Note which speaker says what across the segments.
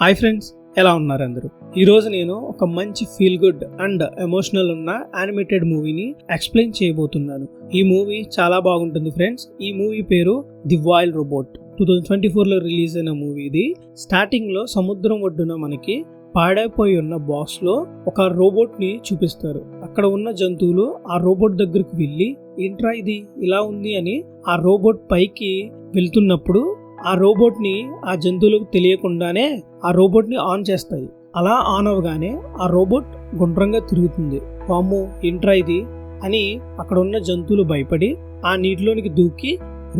Speaker 1: Hi friends, ఎలా ఉన్నారు అందరూ? ఈరోజు నేను ఒక మంచి ఫీల్ గుడ్ అండ్ ఎమోషనల్ ఉన్న యానిమేటెడ్ మూవీని ఎక్స్ప్లెయిన్ చేయబోతున్నాను. ఈ మూవీ చాలా బాగుంటుంది ఫ్రెండ్స్. ఈ మూవీ పేరు ది వైల్డ్ రోబోట్. 2024లో రిలీజ్ అయిన మూవీ ఇది. స్టార్టింగ్ లో సముద్రం ఒడ్డున మనకి పాడైపోయి ఉన్న బాక్స్ లో ఒక రోబోట్ ని చూపిస్తారు. అక్కడ ఉన్న జంతువులు ఆ రోబోట్ దగ్గరకు వెళ్ళి ఏంట్రా ఇది ఇలా ఉంది అని ఆ రోబోట్ పైకి వెళ్తున్నప్పుడు ఆ రోబోట్ ని ఆ జంతువులకు తెలియకుండానే ఆ రోబోట్ ని ఆన్ చేస్తాయి. అలా ఆన్ అవగానే ఆ రోబోట్ గుండ్రంగా తిరుగుతుంది. వామ్మో ఏంట్రా ఇది అని అక్కడ ఉన్న జంతువులు భయపడి ఆ నీటిలోనికి దూకి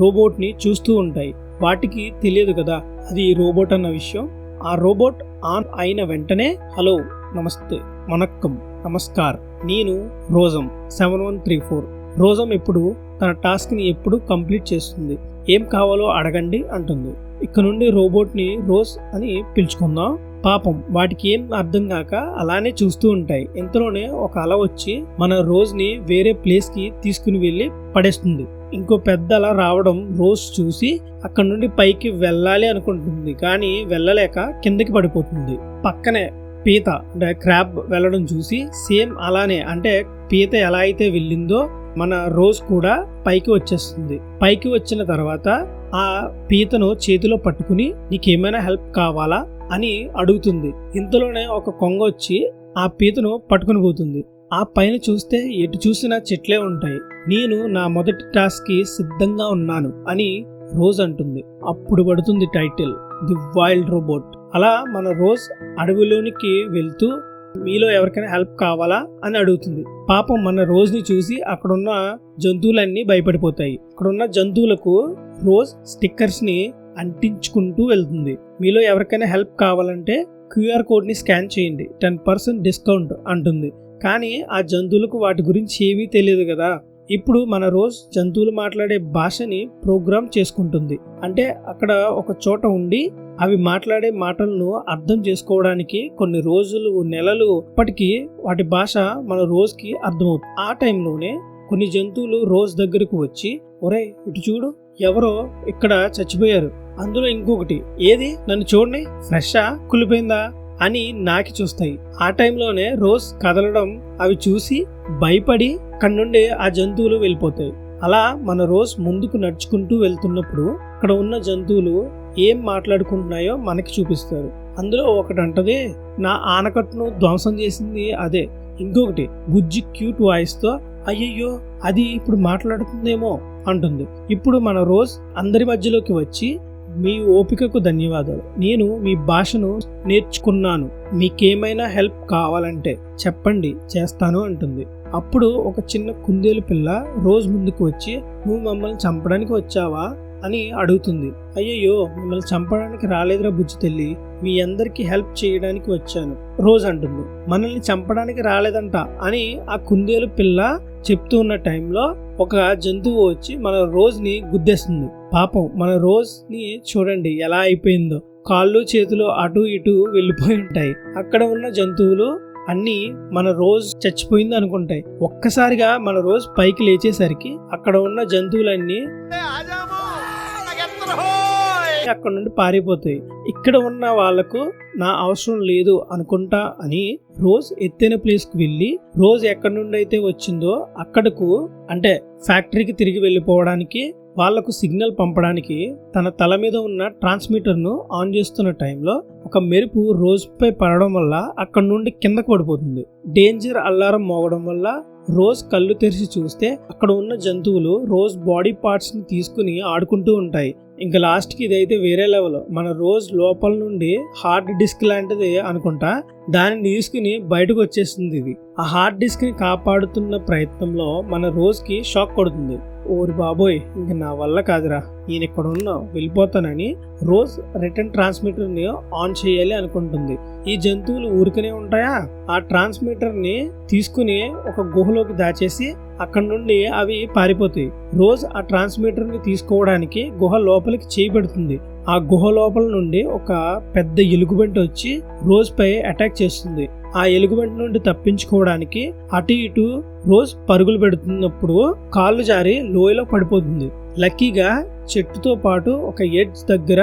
Speaker 1: రోబోట్ ని చూస్తూ ఉంటాయి. వాటికి తెలియదు కదా అది రోబోట్ అన్న విషయం. ఆ రోబోట్ ఆన్ అయిన వెంటనే హలో, నమస్తే, వనక్కం, నమస్కార్, నేను రోజం 7134. రోజం ఎప్పుడు తన టాస్క్ ని ఎప్పుడు కంప్లీట్ చేస్తుంది. ఏం కావాలో అడగండి అంటుంది. ఇక్కడ నుండి రోబోట్ ని రోజ్ అని పిలుచుకుందాం. పాపం వాటికి ఏం అర్థం కాక అలానే చూస్తూ ఉంటాయి. ఇంతలోనే ఒక అల వచ్చి మన రోజ్ ని వేరే ప్లేస్ కి తీసుకుని వెళ్ళి పడేస్తుంది. ఇంకో పెద్ద అల రావడం రోజ్ చూసి అక్కడ నుండి పైకి వెళ్ళాలి అనుకుంటుంది, కానీ వెళ్ళలేక కిందకి పడిపోతుంది. పక్కనే పీత అంటే క్రాబ్ వెళ్ళడం చూసి సేమ్ అలానే, అంటే పీత ఎలా అయితే వెళ్ళిందో మన రోజ్ కూడా పైకి వచ్చేస్తుంది. పైకి వచ్చిన తర్వాత ఆ పీతను చేతిలో పట్టుకుని నీకేమైనా హెల్ప్ కావాలా అని అడుగుతుంది. ఇంతలోనే ఒక కొంగ వచ్చి ఆ పీతను పట్టుకుని పోతుంది. ఆ పైన చూస్తే ఎటు చూసినా చెట్లే ఉంటాయి. నేను నా మొదటి టాస్క్ కి సిద్ధంగా ఉన్నాను అని రోజ్ అంటుంది. అప్పుడు పడుతుంది టైటిల్ ది వైల్డ్ రోబోట్. అలా మన రోజ్ అడవిలోనికి వెళ్తూ మీలో ఎవరికైనా హెల్ప్ కావాలా అని అడుగుతుంది. పాపం మన రోజ్ ని చూసి అక్కడున్న జంతువులన్నీ భయపడిపోతాయి. అక్కడున్న జంతువులకు రోజ్ స్టిక్కర్స్ ని అంటించుకుంటూ వెళ్తుంది. మీలో ఎవరికైనా హెల్ప్ కావాలంటే క్యూఆర్ కోడ్ ని స్కాన్ చేయండి, 10% డిస్కౌంట్ అంటుంది. కానీ ఆ జంతువులకు వాటి గురించి ఏమీ తెలియదు కదా. ఇప్పుడు మన రోజ్ జంతువులు మాట్లాడే భాషని ప్రోగ్రామ్ చేసుకుంటుంది. అంటే అక్కడ ఒక చోట ఉండి అవి మాట్లాడే మాటలను అర్థం చేసుకోవడానికి కొన్ని రోజులు, నెలలు అప్పటికి వాటి భాష మన రోజుకి అర్థమవుతుంది. ఆ టైంలోనే కొన్ని జంతువులు రోజ్ దగ్గరకు వచ్చి, ఒరే ఇటు చూడు, ఎవరో ఇక్కడ చచ్చిపోయారు, అందులో ఇంకొకటి ఏది, నన్ను చూడండి, ఫ్రెషా కులిపోయిందా అని నాకి చూస్తాయి. ఆ టైంలోనే రోజ్ కదలడం అవి చూసి భయపడి అక్కడి నుండి ఆ జంతువులు వెళ్ళిపోతాయి. అలా మన రోజ్ ముందుకు నడుచుకుంటూ వెళ్తున్నప్పుడు అక్కడ ఉన్న జంతువులు ఏం మాట్లాడుకుంటున్నాయో మనకి చూపిస్తారు. అందులో ఒకటి అంటది, నా ఆనకట్టును ధ్వంసం చేసింది అదే. ఇంకొకటి బుజ్జి క్యూట్ వాయిస్ తో అయ్యయ్యో అది ఇప్పుడు మాట్లాడుతుందేమో అంటుంది. ఇప్పుడు మన రోజ్ అందరి మధ్యలోకి వచ్చి, మీ ఓపికకు ధన్యవాదాలు, నేను మీ భాషను నేర్చుకున్నాను, మీకేమైనా హెల్ప్ కావాలంటే చెప్పండి, చేస్తాను అంటుంది. అప్పుడు ఒక చిన్న కుందేలు పిల్ల రోజ్ ముందుకు వచ్చి, నువ్వు మమ్మల్ని చంపడానికి వచ్చావా అని అడుగుతుంది. అయ్యయ్యో మిమ్మల్ని చంపడానికి రాలేదురా బుజ్జి తల్లి, మీ అందరికి హెల్ప్ చేయడానికి వచ్చాను రోజ్ అంటుంది. మనల్ని చంపడానికి రాలేదంట అని ఆ కుందేలు పిల్ల చెప్తూ ఉన్న టైంలో ఒక జంతువు వచ్చి మన రోజ్ ని గుద్దేస్తుంది. పాపం మన రోజ్ ని చూడండి ఎలా అయిపోయిందో, కాళ్ళు చేతులు అటు ఇటు వెళ్ళిపోయి ఉంటాయి. అక్కడ ఉన్న జంతువులు అన్ని మన రోజ్ చచ్చిపోయింది అనుకుంటాయి. ఒక్కసారిగా మన రోజ్ పైకి లేచేసరికి అక్కడ ఉన్న జంతువులన్నీ అక్కడ నుండి పారిపోతాయి. ఇక్కడ ఉన్న వాళ్లకు నా అవసరం లేదు అనుకుంటా అని రోజ్ ఎత్తైన ప్లేస్ కు వెళ్ళి, రోజ్ ఎక్కడి నుండి అయితే వచ్చిందో అక్కడకు, అంటే ఫ్యాక్టరీకి తిరిగి వెళ్ళిపోవడానికి వాళ్లకు సిగ్నల్ పంపడానికి తన తల మీద ఉన్న ట్రాన్స్మిటర్ ను ఆన్ చేస్తున్న టైంలో ఒక మెరుపు రోజ్ పై పడడం వల్ల అక్కడ నుండి కిందకు పడిపోతుంది. డేంజర్ అలారం మోగడం వల్ల రోజ్ కళ్ళు తెరిచి చూస్తే అక్కడ ఉన్న జంతువులు రోజ్ బాడీ పార్ట్స్ ని తీసుకుని ఆడుకుంటూ ఉంటాయి. ఇంకా లాస్ట్ కి ఇదైతే వేరే లెవెల్. మన రోజ్ లోపల నుండి హార్డ్ డిస్క్ లాంటిది అనుకుంటా దానిని తీసుకుని బయటకు వచ్చేస్తుంది. ఇది ఆ హార్డ్ డిస్క్ ని కాపాడుతున్న ప్రయత్నంలో మన రోజ్ కి షాక్ కొడుతుంది. ఓరి బాబోయ్, ఇంక నా వల్ల కాదురా, నేను ఇక్కడ ఉన్నా వెళ్ళిపోతానని రోజ్ రిటర్న్ ట్రాన్స్మిటర్ ని ఆన్ చేయాలి అనుకుంటుంది. ఈ జంతువులు ఊరికనే ఉంటాయా, ఆ ట్రాన్స్మిటర్ ని తీసుకుని ఒక గుహలోకి దాచేసి అక్కడ నుండి అవి పారిపోతాయి. రోజ్ ఆ ట్రాన్స్మిటర్ ని తీసుకోవడానికి గుహ లోపలికి చేయబెడుతుంది. ఆ గుహ లోపల నుండి ఒక పెద్ద ఎలుగుబంటి వచ్చి రోజ్ పై అటాక్ చేస్తుంది. ఆ ఎలుగుబంటి నుండి తప్పించుకోవడానికి అటు ఇటు రోజ్ పరుగులు పెడుతున్నప్పుడు కాళ్ళు జారి లోయలో పడిపోతుంది. లక్కీగా చెట్టుతో పాటు ఒక ఎడ్జ్ దగ్గర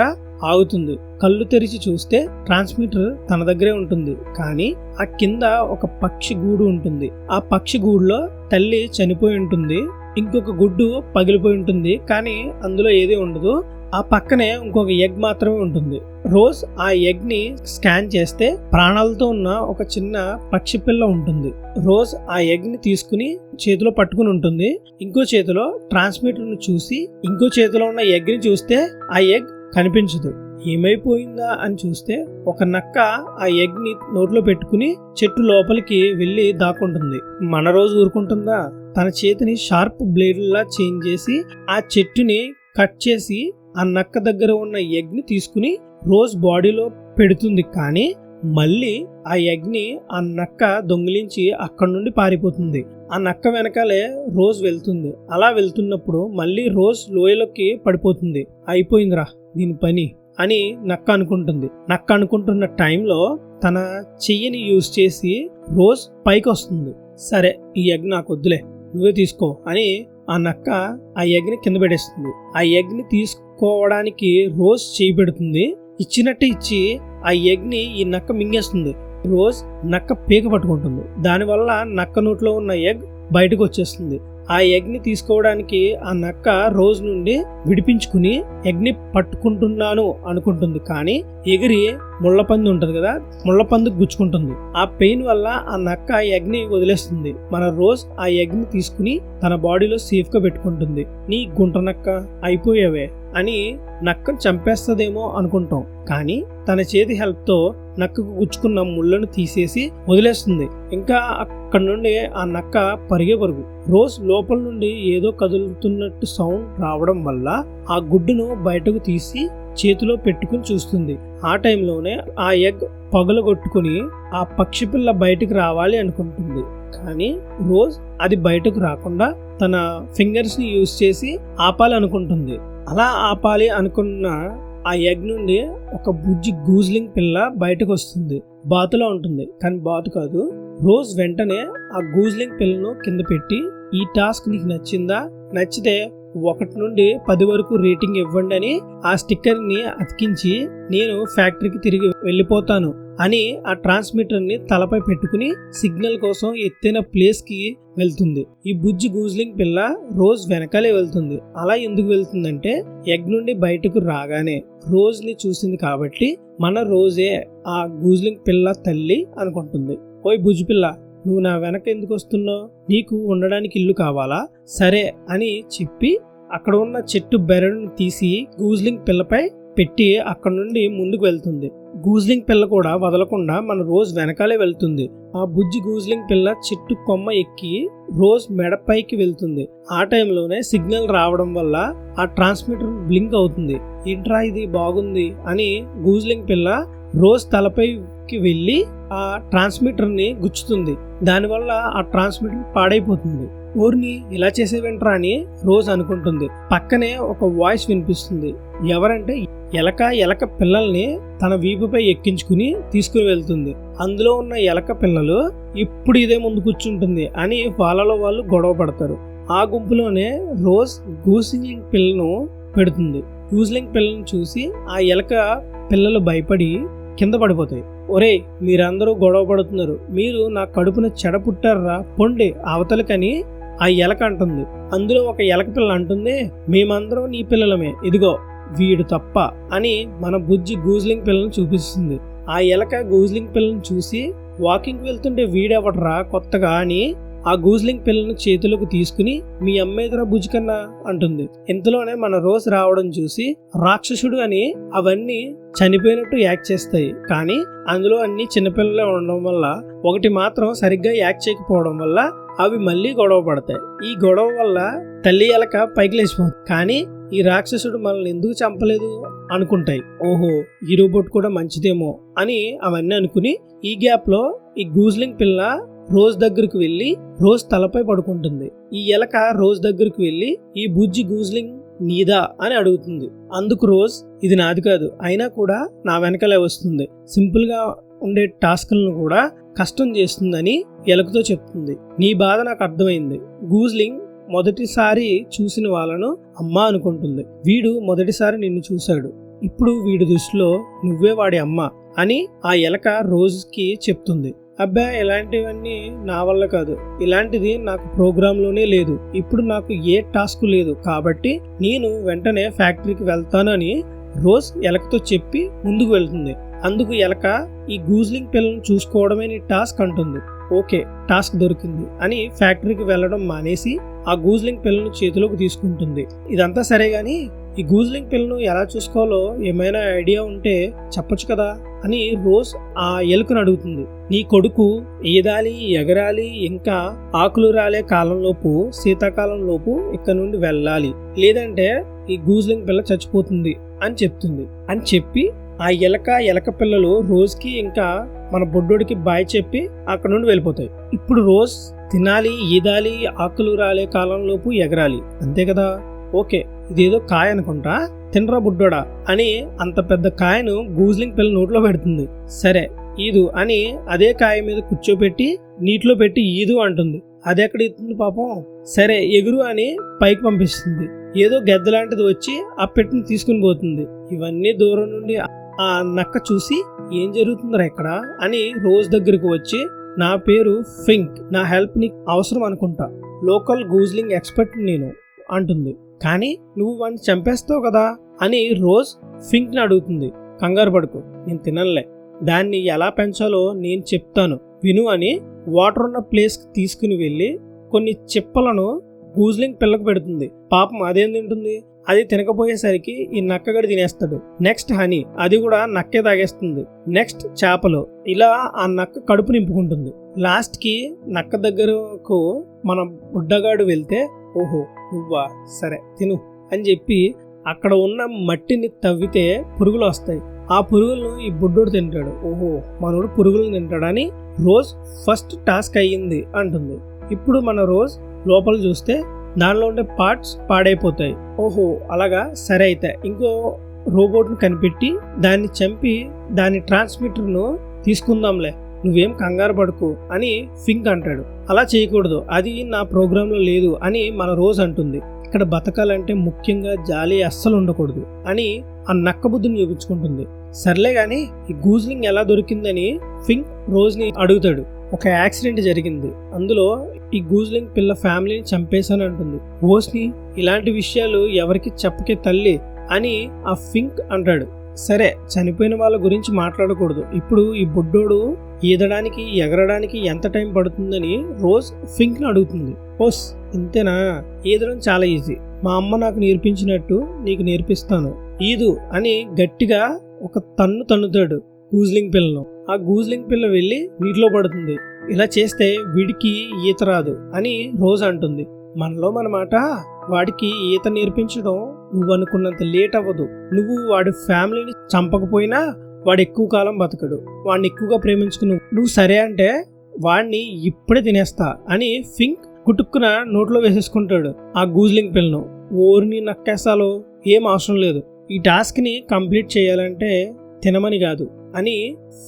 Speaker 1: ఆగుతుంది. కళ్ళు తెరిచి చూస్తే ట్రాన్స్మిటర్ తన దగ్గరే ఉంటుంది. కానీ ఆ కింద ఒక పక్షి గూడు ఉంటుంది. ఆ పక్షి గూడులో తల్లి చనిపోయి ఉంటుంది. ఇంకొక గుడ్డు పగిలిపోయి ఉంటుంది. కానీ అందులో ఏది ఉండదు. ఆ పక్కనే ఇంకొక ఎగ్ మాత్రమే ఉంటుంది. రోజ్ ఆ ఎగ్ ని స్కాన్ చేస్తే ప్రాణాలతో ఉన్న ఒక చిన్న పక్షి పిల్ల ఉంటుంది. రోజ్ ఆ ఎగ్ ని తీసుకుని చేతిలో పట్టుకుని ఉంటుంది. ఇంకో చేతిలో ట్రాన్స్మిటర్ ను చూసి ఇంకో చేతిలో ఉన్న ఎగ్ ని చూస్తే ఆ ఎగ్ కనిపించదు. ఏమైపోయిందా అని చూస్తే ఒక నక్క ఆ ఎగ్ ని నోట్లో పెట్టుకుని చెట్టు లోపలికి వెళ్లి దాక్కుంటుంది. మన రోజు ఊరుకుంటుందా? తన చేతిని షార్ప్ బ్లేడ్లా చేంజ్ చేసి ఆ చెట్టుని కట్ చేసి ఆ నక్క దగ్గర ఉన్న ఎగ్ ని తీసుకుని రోజ్ బాడీలో పెడుతుంది. కానీ మళ్ళీ ఆ ఎగ్ ని ఆ నక్క దొంగిలించి అక్కడి నుండి పారిపోతుంది. ఆ నక్క వెనకాలే రోజ్ వెళ్తుంది. అలా వెళ్తున్నప్పుడు మళ్ళీ రోజ్ లోయలోకి పడిపోతుంది. అయిపోయిందిరా దీని పని అని నక్క అనుకుంటుంది. నక్క అనుకుంటున్న టైంలో తన చెయ్యిని యూజ్ చేసి రోజ్ పైకి వస్తుంది. సరే ఈ ఎగ్ నాకు వద్దులే, నువ్వే తీసుకో అని ఆ నక్క ఆ ఎగ్ ని కింద పెట్టేస్తుంది. ఆ ఎగ్ ని తీసుకోవడానికి రోజ్ చేయి పెడుతుంది. ఇచ్చినట్టు ఇచ్చి ఆ ఎగ్ ని ఈ నక్క మింగేస్తుంది. రోజ్ నక్క పీక పట్టుకుంటుంది. దానివల్ల నక్క నోట్లో ఉన్న ఎగ్ బయటకు వచ్చేస్తుంది. ఆ ఎగ్ ని తీసుకోవడానికి ఆ నక్క రోజ్ నుండి విడిపించుకుని ఎగ్ ని పట్టుకుంటున్నాను అనుకుంటుంది. కానీ ఎగిరి ముళ్ళపంది ఉంటది కదా, ముళ్ళపందుకు గుచ్చుకుంటుంది. ఆ పెయిన్ వల్ల ఆ నక్క ఎగ్ ని వదిలేస్తుంది. మన రోజ్ ఆ ఎగ్ ని తీసుకుని తన బాడీలో సేఫ్ గా పెట్టుకుంటుంది. నీ గుంట నక్క అయిపోయావే అని నక్కను చంపేస్తుందేమో అనుకుంటాం. కానీ తన చేతి హెల్ప్ తో నక్కకు గుచ్చుకున్న ముళ్ళను తీసేసి వదిలేస్తుంది. ఇంకా అక్కడ నుండి ఆ నక్క పరిగే పరుగు. రోజ్ లోపల నుండి ఏదో కదులుతున్నట్టు సౌండ్ రావడం వల్ల ఆ గుడ్డును బయటకు తీసి చేతిలో పెట్టుకుని చూస్తుంది. ఆ టైంలోనే ఆ ఎగ్ పగలగొట్టుకుని ఆ పక్షి పిల్ల బయటకు రావాలి అనుకుంటుంది. కానీ రోజ్ అది బయటకు రాకుండా తన ఫింగర్స్ ని యూజ్ చేసి ఆపాలి అనుకుంటుంది. అలా ఆపాలి అనుకున్న ఆ ఎగ్ నుండి ఒక బుజ్జి గూజ్లింగ్ పిల్ల బయటకు వస్తుంది. బాతులో ఉంటుంది కానీ బాతు కాదు. రోజ్ వెంటనే ఆ గూజ్లింగ్ పిల్లను కింద పెట్టి ఈ టాస్క్ నీకు నచ్చిందా? నచ్చితే 1 నుండి 10 వరకు రేటింగ్ ఇవ్వండి అని ఆ స్టిక్కర్ ని అతికించి నేను ఫ్యాక్టరీకి తిరిగి వెళ్ళిపోతాను అని ఆ ట్రాన్స్మిటర్ ని తలపై పెట్టుకుని సిగ్నల్ కోసం ఎత్తైన ప్లేస్ కి వెళ్తుంది. ఈ బుజ్జి గూజ్లింగ్ పిల్ల రోజ్ వెనకాలే వెళ్తుంది. అలా ఎందుకు వెళ్తుందంటే ఎగ్ నుండి బయటకు రాగానే రోజ్ ని చూసింది కాబట్టి మన రోజే ఆ గూజ్లింగ్ పిల్ల తల్లి అనుకుంటుంది. ఓయ్ బుజ్జి పిల్ల, నువ్వు నా వెనక ఎందుకు వస్తున్నావు? నీకు ఉండడానికి ఇల్లు కావాలా? సరే అని చెప్పి అక్కడ ఉన్న చెట్టు బెరడును తీసి గూజ్లింగ్ పిల్లపై పెట్టి అక్కడ నుండి ముందుకు వెళ్తుంది. గూజ్లింగ్ పిల్ల కూడా వదలకుండా మన రోజ్ వెనకాలే వెళ్తుంది. ఆ బుజ్జి గూజ్లింగ్ పిల్ల చెట్టు కొమ్మ ఎక్కి రోజ్ మెడపైకి వెళ్తుంది. ఆ టైంలోనే సిగ్నల్ రావడం వల్ల ఆ ట్రాన్స్మిటర్ బ్లింక్ అవుతుంది. ఏంట్రా ఇది బాగుంది అని గూజ్లింగ్ పిల్ల రోజ్ తలపైకి వెళ్ళి ఆ ట్రాన్స్మిటర్ ని గుచ్చుతుంది. దానివల్ల ఆ ట్రాన్స్మిటర్ పాడైపోతుంది. ఊరిని ఇలా చేసేవేంట్రా అని రోజ్ అనుకుంటుంది. పక్కనే ఒక వాయిస్ వినిపిస్తుంది. ఎవరంటే ఎలక పిల్లల్ని తన వీపుపై ఎక్కించుకుని తీసుకుని వెళ్తుంది. అందులో ఉన్న ఎలక పిల్లలు ఇప్పుడు ఇదే ముందు కూర్చుంటుంది అని వాళ్ళలో వాళ్ళు గొడవ పడతారు. ఆ గుంపులోనే రోజ్ గూజ్లింగ్ పిల్లను పెడుతుంది. గూజ్లింగ్ పిల్లను చూసి ఆ ఎలక పిల్లలు భయపడి కింద పడిపోతాయి. ఒరే, మీరందరూ గొడవ పడుతున్నారు, మీరు నా కడుపున చెడ పుట్టారా, పొండి అవతలకని ఆ ఎలక అంటుంది. అందులో ఒక ఎలక పిల్ల అంటుంది, మేమందరం నీ పిల్లలమే, ఇదిగో వీడు తప్ప అని మన బుజ్జి గూజ్లింగ్ పిల్లను చూపిస్తుంది. ఆ ఎలక గూజ్లింగ్ పిల్లను చూసి వాకింగ్ వెళ్తుంటే వీడెవడరా కొత్తగా అని ఆ గూజ్లింగ్ పిల్లను చేతులకు తీసుకుని మీ అమ్మేదరా బుజ్జి కన్నా అంటుంది. ఇంతలోనే మన రోజ్ రావడం చూసి రాక్షసుడు అని అవన్నీ చనిపోయినట్టు యాక్ట్ చేస్తాయి. కానీ అందులో అన్ని చిన్నపిల్లలే ఉండడం వల్ల ఒకటి మాత్రం సరిగ్గా యాక్ట్ చేయకపోవడం వల్ల అవి మళ్ళీ గొడవ పడతాయి. ఈ గొడవ వల్ల తల్లి ఎలక పైకి లేచిపోతుంది. కానీ ఈ రాక్షసుడు మనల్ని ఎందుకు చంపలేదు అనుకుంటాయి. ఓహో, ఈ రోబోట్ కూడా మంచిదేమో అని అవన్నీ అనుకుని ఈ గ్యాప్ లో ఈ గూజ్లింగ్ పిల్ల రోజ్ దగ్గరకు వెళ్లి రోజ్ తలపై పడుకుంటుంది. ఈ ఎలక రోజ్ దగ్గరకు వెళ్లి ఈ బుజ్జి గూజ్లింగ్ నీదా అని అడుగుతుంది. అందుకు రోజ్ ఇది నాది కాదు, అయినా కూడా నా వెనకాలే వస్తుంది, సింపుల్ గా ఉండే టాస్క్లను కూడా కష్టం చేస్తుందని ఎలకతో చెప్తుంది. నీ బాధ నాకు అర్థమైంది. గూజ్లింగ్ మొదటిసారి చూసిన వాళ్ళను అమ్మా అనుకుంటుంది. వీడు మొదటిసారి నిన్ను చూశాడు, ఇప్పుడు వీడి దృష్టిలో నువ్వే వాడి అమ్మ అని ఆ ఎలక రోజుకి చెప్తుంది. అబ్బా, ఇలాంటివన్నీ నా వల్ల కాదు, ఇలాంటిది నాకు ప్రోగ్రాంలోనే లేదు, ఇప్పుడు నాకు ఏ టాస్క్ లేదు, కాబట్టి నేను వెంటనే ఫ్యాక్టరీకి వెళ్తాను అని రోజ్ ఎలకతో చెప్పి ముందుకు వెళ్తుంది. అందుకు ఎలక ఈ గూజ్లింగ్ పిల్లను చూసుకోవడమే నీ టాస్క్ అంటుంది. ఓకే, టాస్క్ దొరికింది అని ఫ్యాక్టరీకి వెళ్ళడం మానేసి ఆ గూజ్లింగ్ పిల్లను చేతిలోకి తీసుకుంటుంది. ఇదంతా సరే గాని ఈ గూజ్లింగ్ పిల్లను ఎలా చూసుకోవాలో ఏమైనా ఐడియా ఉంటే చెప్పొచ్చు కదా అని రోజ్ ఆ ఎలుకను అడుగుతుంది. నీ కొడుకు ఈదాలి, ఎగరాలి, ఇంకా ఆకులు రాలే కాలంలోపు, శీతాకాలంలోపు ఇక్కడ నుండి వెళ్ళాలి, లేదంటే ఈ గూజ్లింగ్ పిల్ల చచ్చిపోతుంది అని చెప్తుంది. అని చెప్పి ఆ ఎలక పిల్లలు రోజుకి ఇంకా మన బొడ్డోడికి బాయ్ చెప్పి అక్కడ నుండి వెళ్ళిపోతాయి. ఇప్పుడు రోజ్ తినాలి, ఈదాలి, ఆకులు రాలే కాలంలోపు ఎగరాలి, అంతే కదా. ఓకే, ఇదేదో కాయ అనుకుంటా, తినరా బుడ్డోడా అని అంత పెద్ద కాయను గూజ్లింగ్ పిల్ల నోట్లో పెడుతుంది. సరే ఈదు అని అదే కాయ మీద కూర్చోబెట్టి నీటిలో పెట్టి ఈదు అంటుంది. అది ఎక్కడ ఇస్తుంది పాపం. సరే ఎగురు అని పైకి పంపిస్తుంది. ఏదో గెద్దలాంటిది వచ్చి ఆ పెట్టిని తీసుకుని పోతుంది. ఇవన్నీ దూరం నుండి ఆ నక్క చూసి ఏం జరుగుతుందిరా ఇక్కడ అని రోజ్ దగ్గరకు వచ్చి, నా పేరు ఫింక్, నా హెల్ప్ నీకు అవసరం అనుకుంటా, లోకల్ గూజ్లింగ్ ఎక్స్పర్ట్ నేను అంటుంది. కానీ నువ్వు వాడిని చంపేస్తావు కదా అని రోజ్ ఫింక్ ని అడుగుతుంది. కంగారు పడుకో, నేను తినలే, దాన్ని ఎలా పెంచాలో నేను చెప్తాను విను అని వాటర్ ఉన్న ప్లేస్ కి తీసుకుని వెళ్ళి కొన్ని చిప్పలను గూజ్లింగ్ పిల్లకు పెడుతుంది. పాపం అదేం తింటుంది, అది తినకపోయేసరికి ఈ నక్కగడి తినేస్తాడు. నెక్స్ట్ హనీ, అది కూడా నక్కే తాగేస్తుంది. నెక్స్ట్ చేపలు, ఇలా ఆ నక్క కడుపు నింపుకుంటుంది. లాస్ట్ కి నక్క దగ్గరకు మన బుడ్డగాడు వెళ్తే, ఓహో నువ్వా, సరే తిను అని చెప్పి అక్కడ ఉన్న మట్టిని తవ్వితే పురుగులు వస్తాయి. ఆ పురుగులను ఈ బుడ్డోడు తింటాడు. ఓహో, మనోడు పురుగులను తింటాడని రోజ్ ఫస్ట్ టాస్క్ అయ్యింది అంటుంది. ఇప్పుడు మన రోజ్ లోపల చూస్తే దానిలో ఉండే పార్ట్స్ పాడైపోతాయి. ఓహో అలాగా, సరే అయితే ఇంకో రోబోట్ను కనిపెట్టి దాన్ని చంపి దాని ట్రాన్స్మిటర్ను తీసుకుందాంలే, నువ్వేం కంగారు పడుకో అని ఫింక్ అంటాడు. అలా చేయకూడదు, అది నా ప్రోగ్రాంలో లేదు అని మన రోజ్ అంటుంది. ఇక్కడ బతకాలంటే ముఖ్యంగా జాలి అస్సలు ఉండకూడదు అని ఆ నక్క బుద్ధిని చూపించుకుంటుంది. సర్లే గాని ఈ గూజ్లింగ్ ఎలా దొరికిందని ఫింక్ రోజ్ ని అడుగుతాడు. ఒక యాక్సిడెంట్ జరిగింది, అందులో ఈ గూజ్లింగ్ పిల్ల ఫ్యామిలీని చంపేశాను అంటుంది. రోజ్ని ఇలాంటి విషయాలు ఎవరికి చెప్పకే తల్లి అని ఆ ఫింక్ అంటాడు. సరే, చనిపోయిన వాళ్ళ గురించి మాట్లాడకూడదు, ఇప్పుడు ఈ బుడ్డోడు ఈదడానికి ఎగరడానికి ఎంత టైం పడుతుందని రోజ్ ఫింక్ ని అడుగుతుంది. ఓస్ ఇంతేనా, ఈదడం చాలా ఈజీ, మా అమ్మ నాకు నేర్పించినట్టు నీకు నేర్పిస్తాను, ఈదు అని గట్టిగా ఒక తన్నుతాడు గూజ్లింగ్ పిల్లను. ఆ గూజ్లింగ్ పిల్ల వెళ్ళి నీటిలో పడుతుంది. ఇలా చేస్తే వీడికి ఈత రాదు అని రోజ్ అంటుంది. మనలో మన మాట, వాడికి ఈత నేర్పించడం నువ్వు అనుకున్నంత లేట్ అవ్వదు. నువ్వు వాడి ఫ్యామిలీని చంపకపోయినా వాడు ఎక్కువ కాలం బతకడు, వాడిని ఎక్కువగా ప్రేమించుకుని నువ్వు సరే అంటే వాడిని ఇప్పుడే తినేస్తా అని ఫింక్ కుటుక్కున నోట్లో వేసేసుకుంటాడు ఆ గూజ్లింగ్ పిల్లను. ఓరిని నక్కేసాలో ఏం అవసరం లేదు, ఈ టాస్క్ ని కంప్లీట్ చేయాలంటే తినమని కాదు అని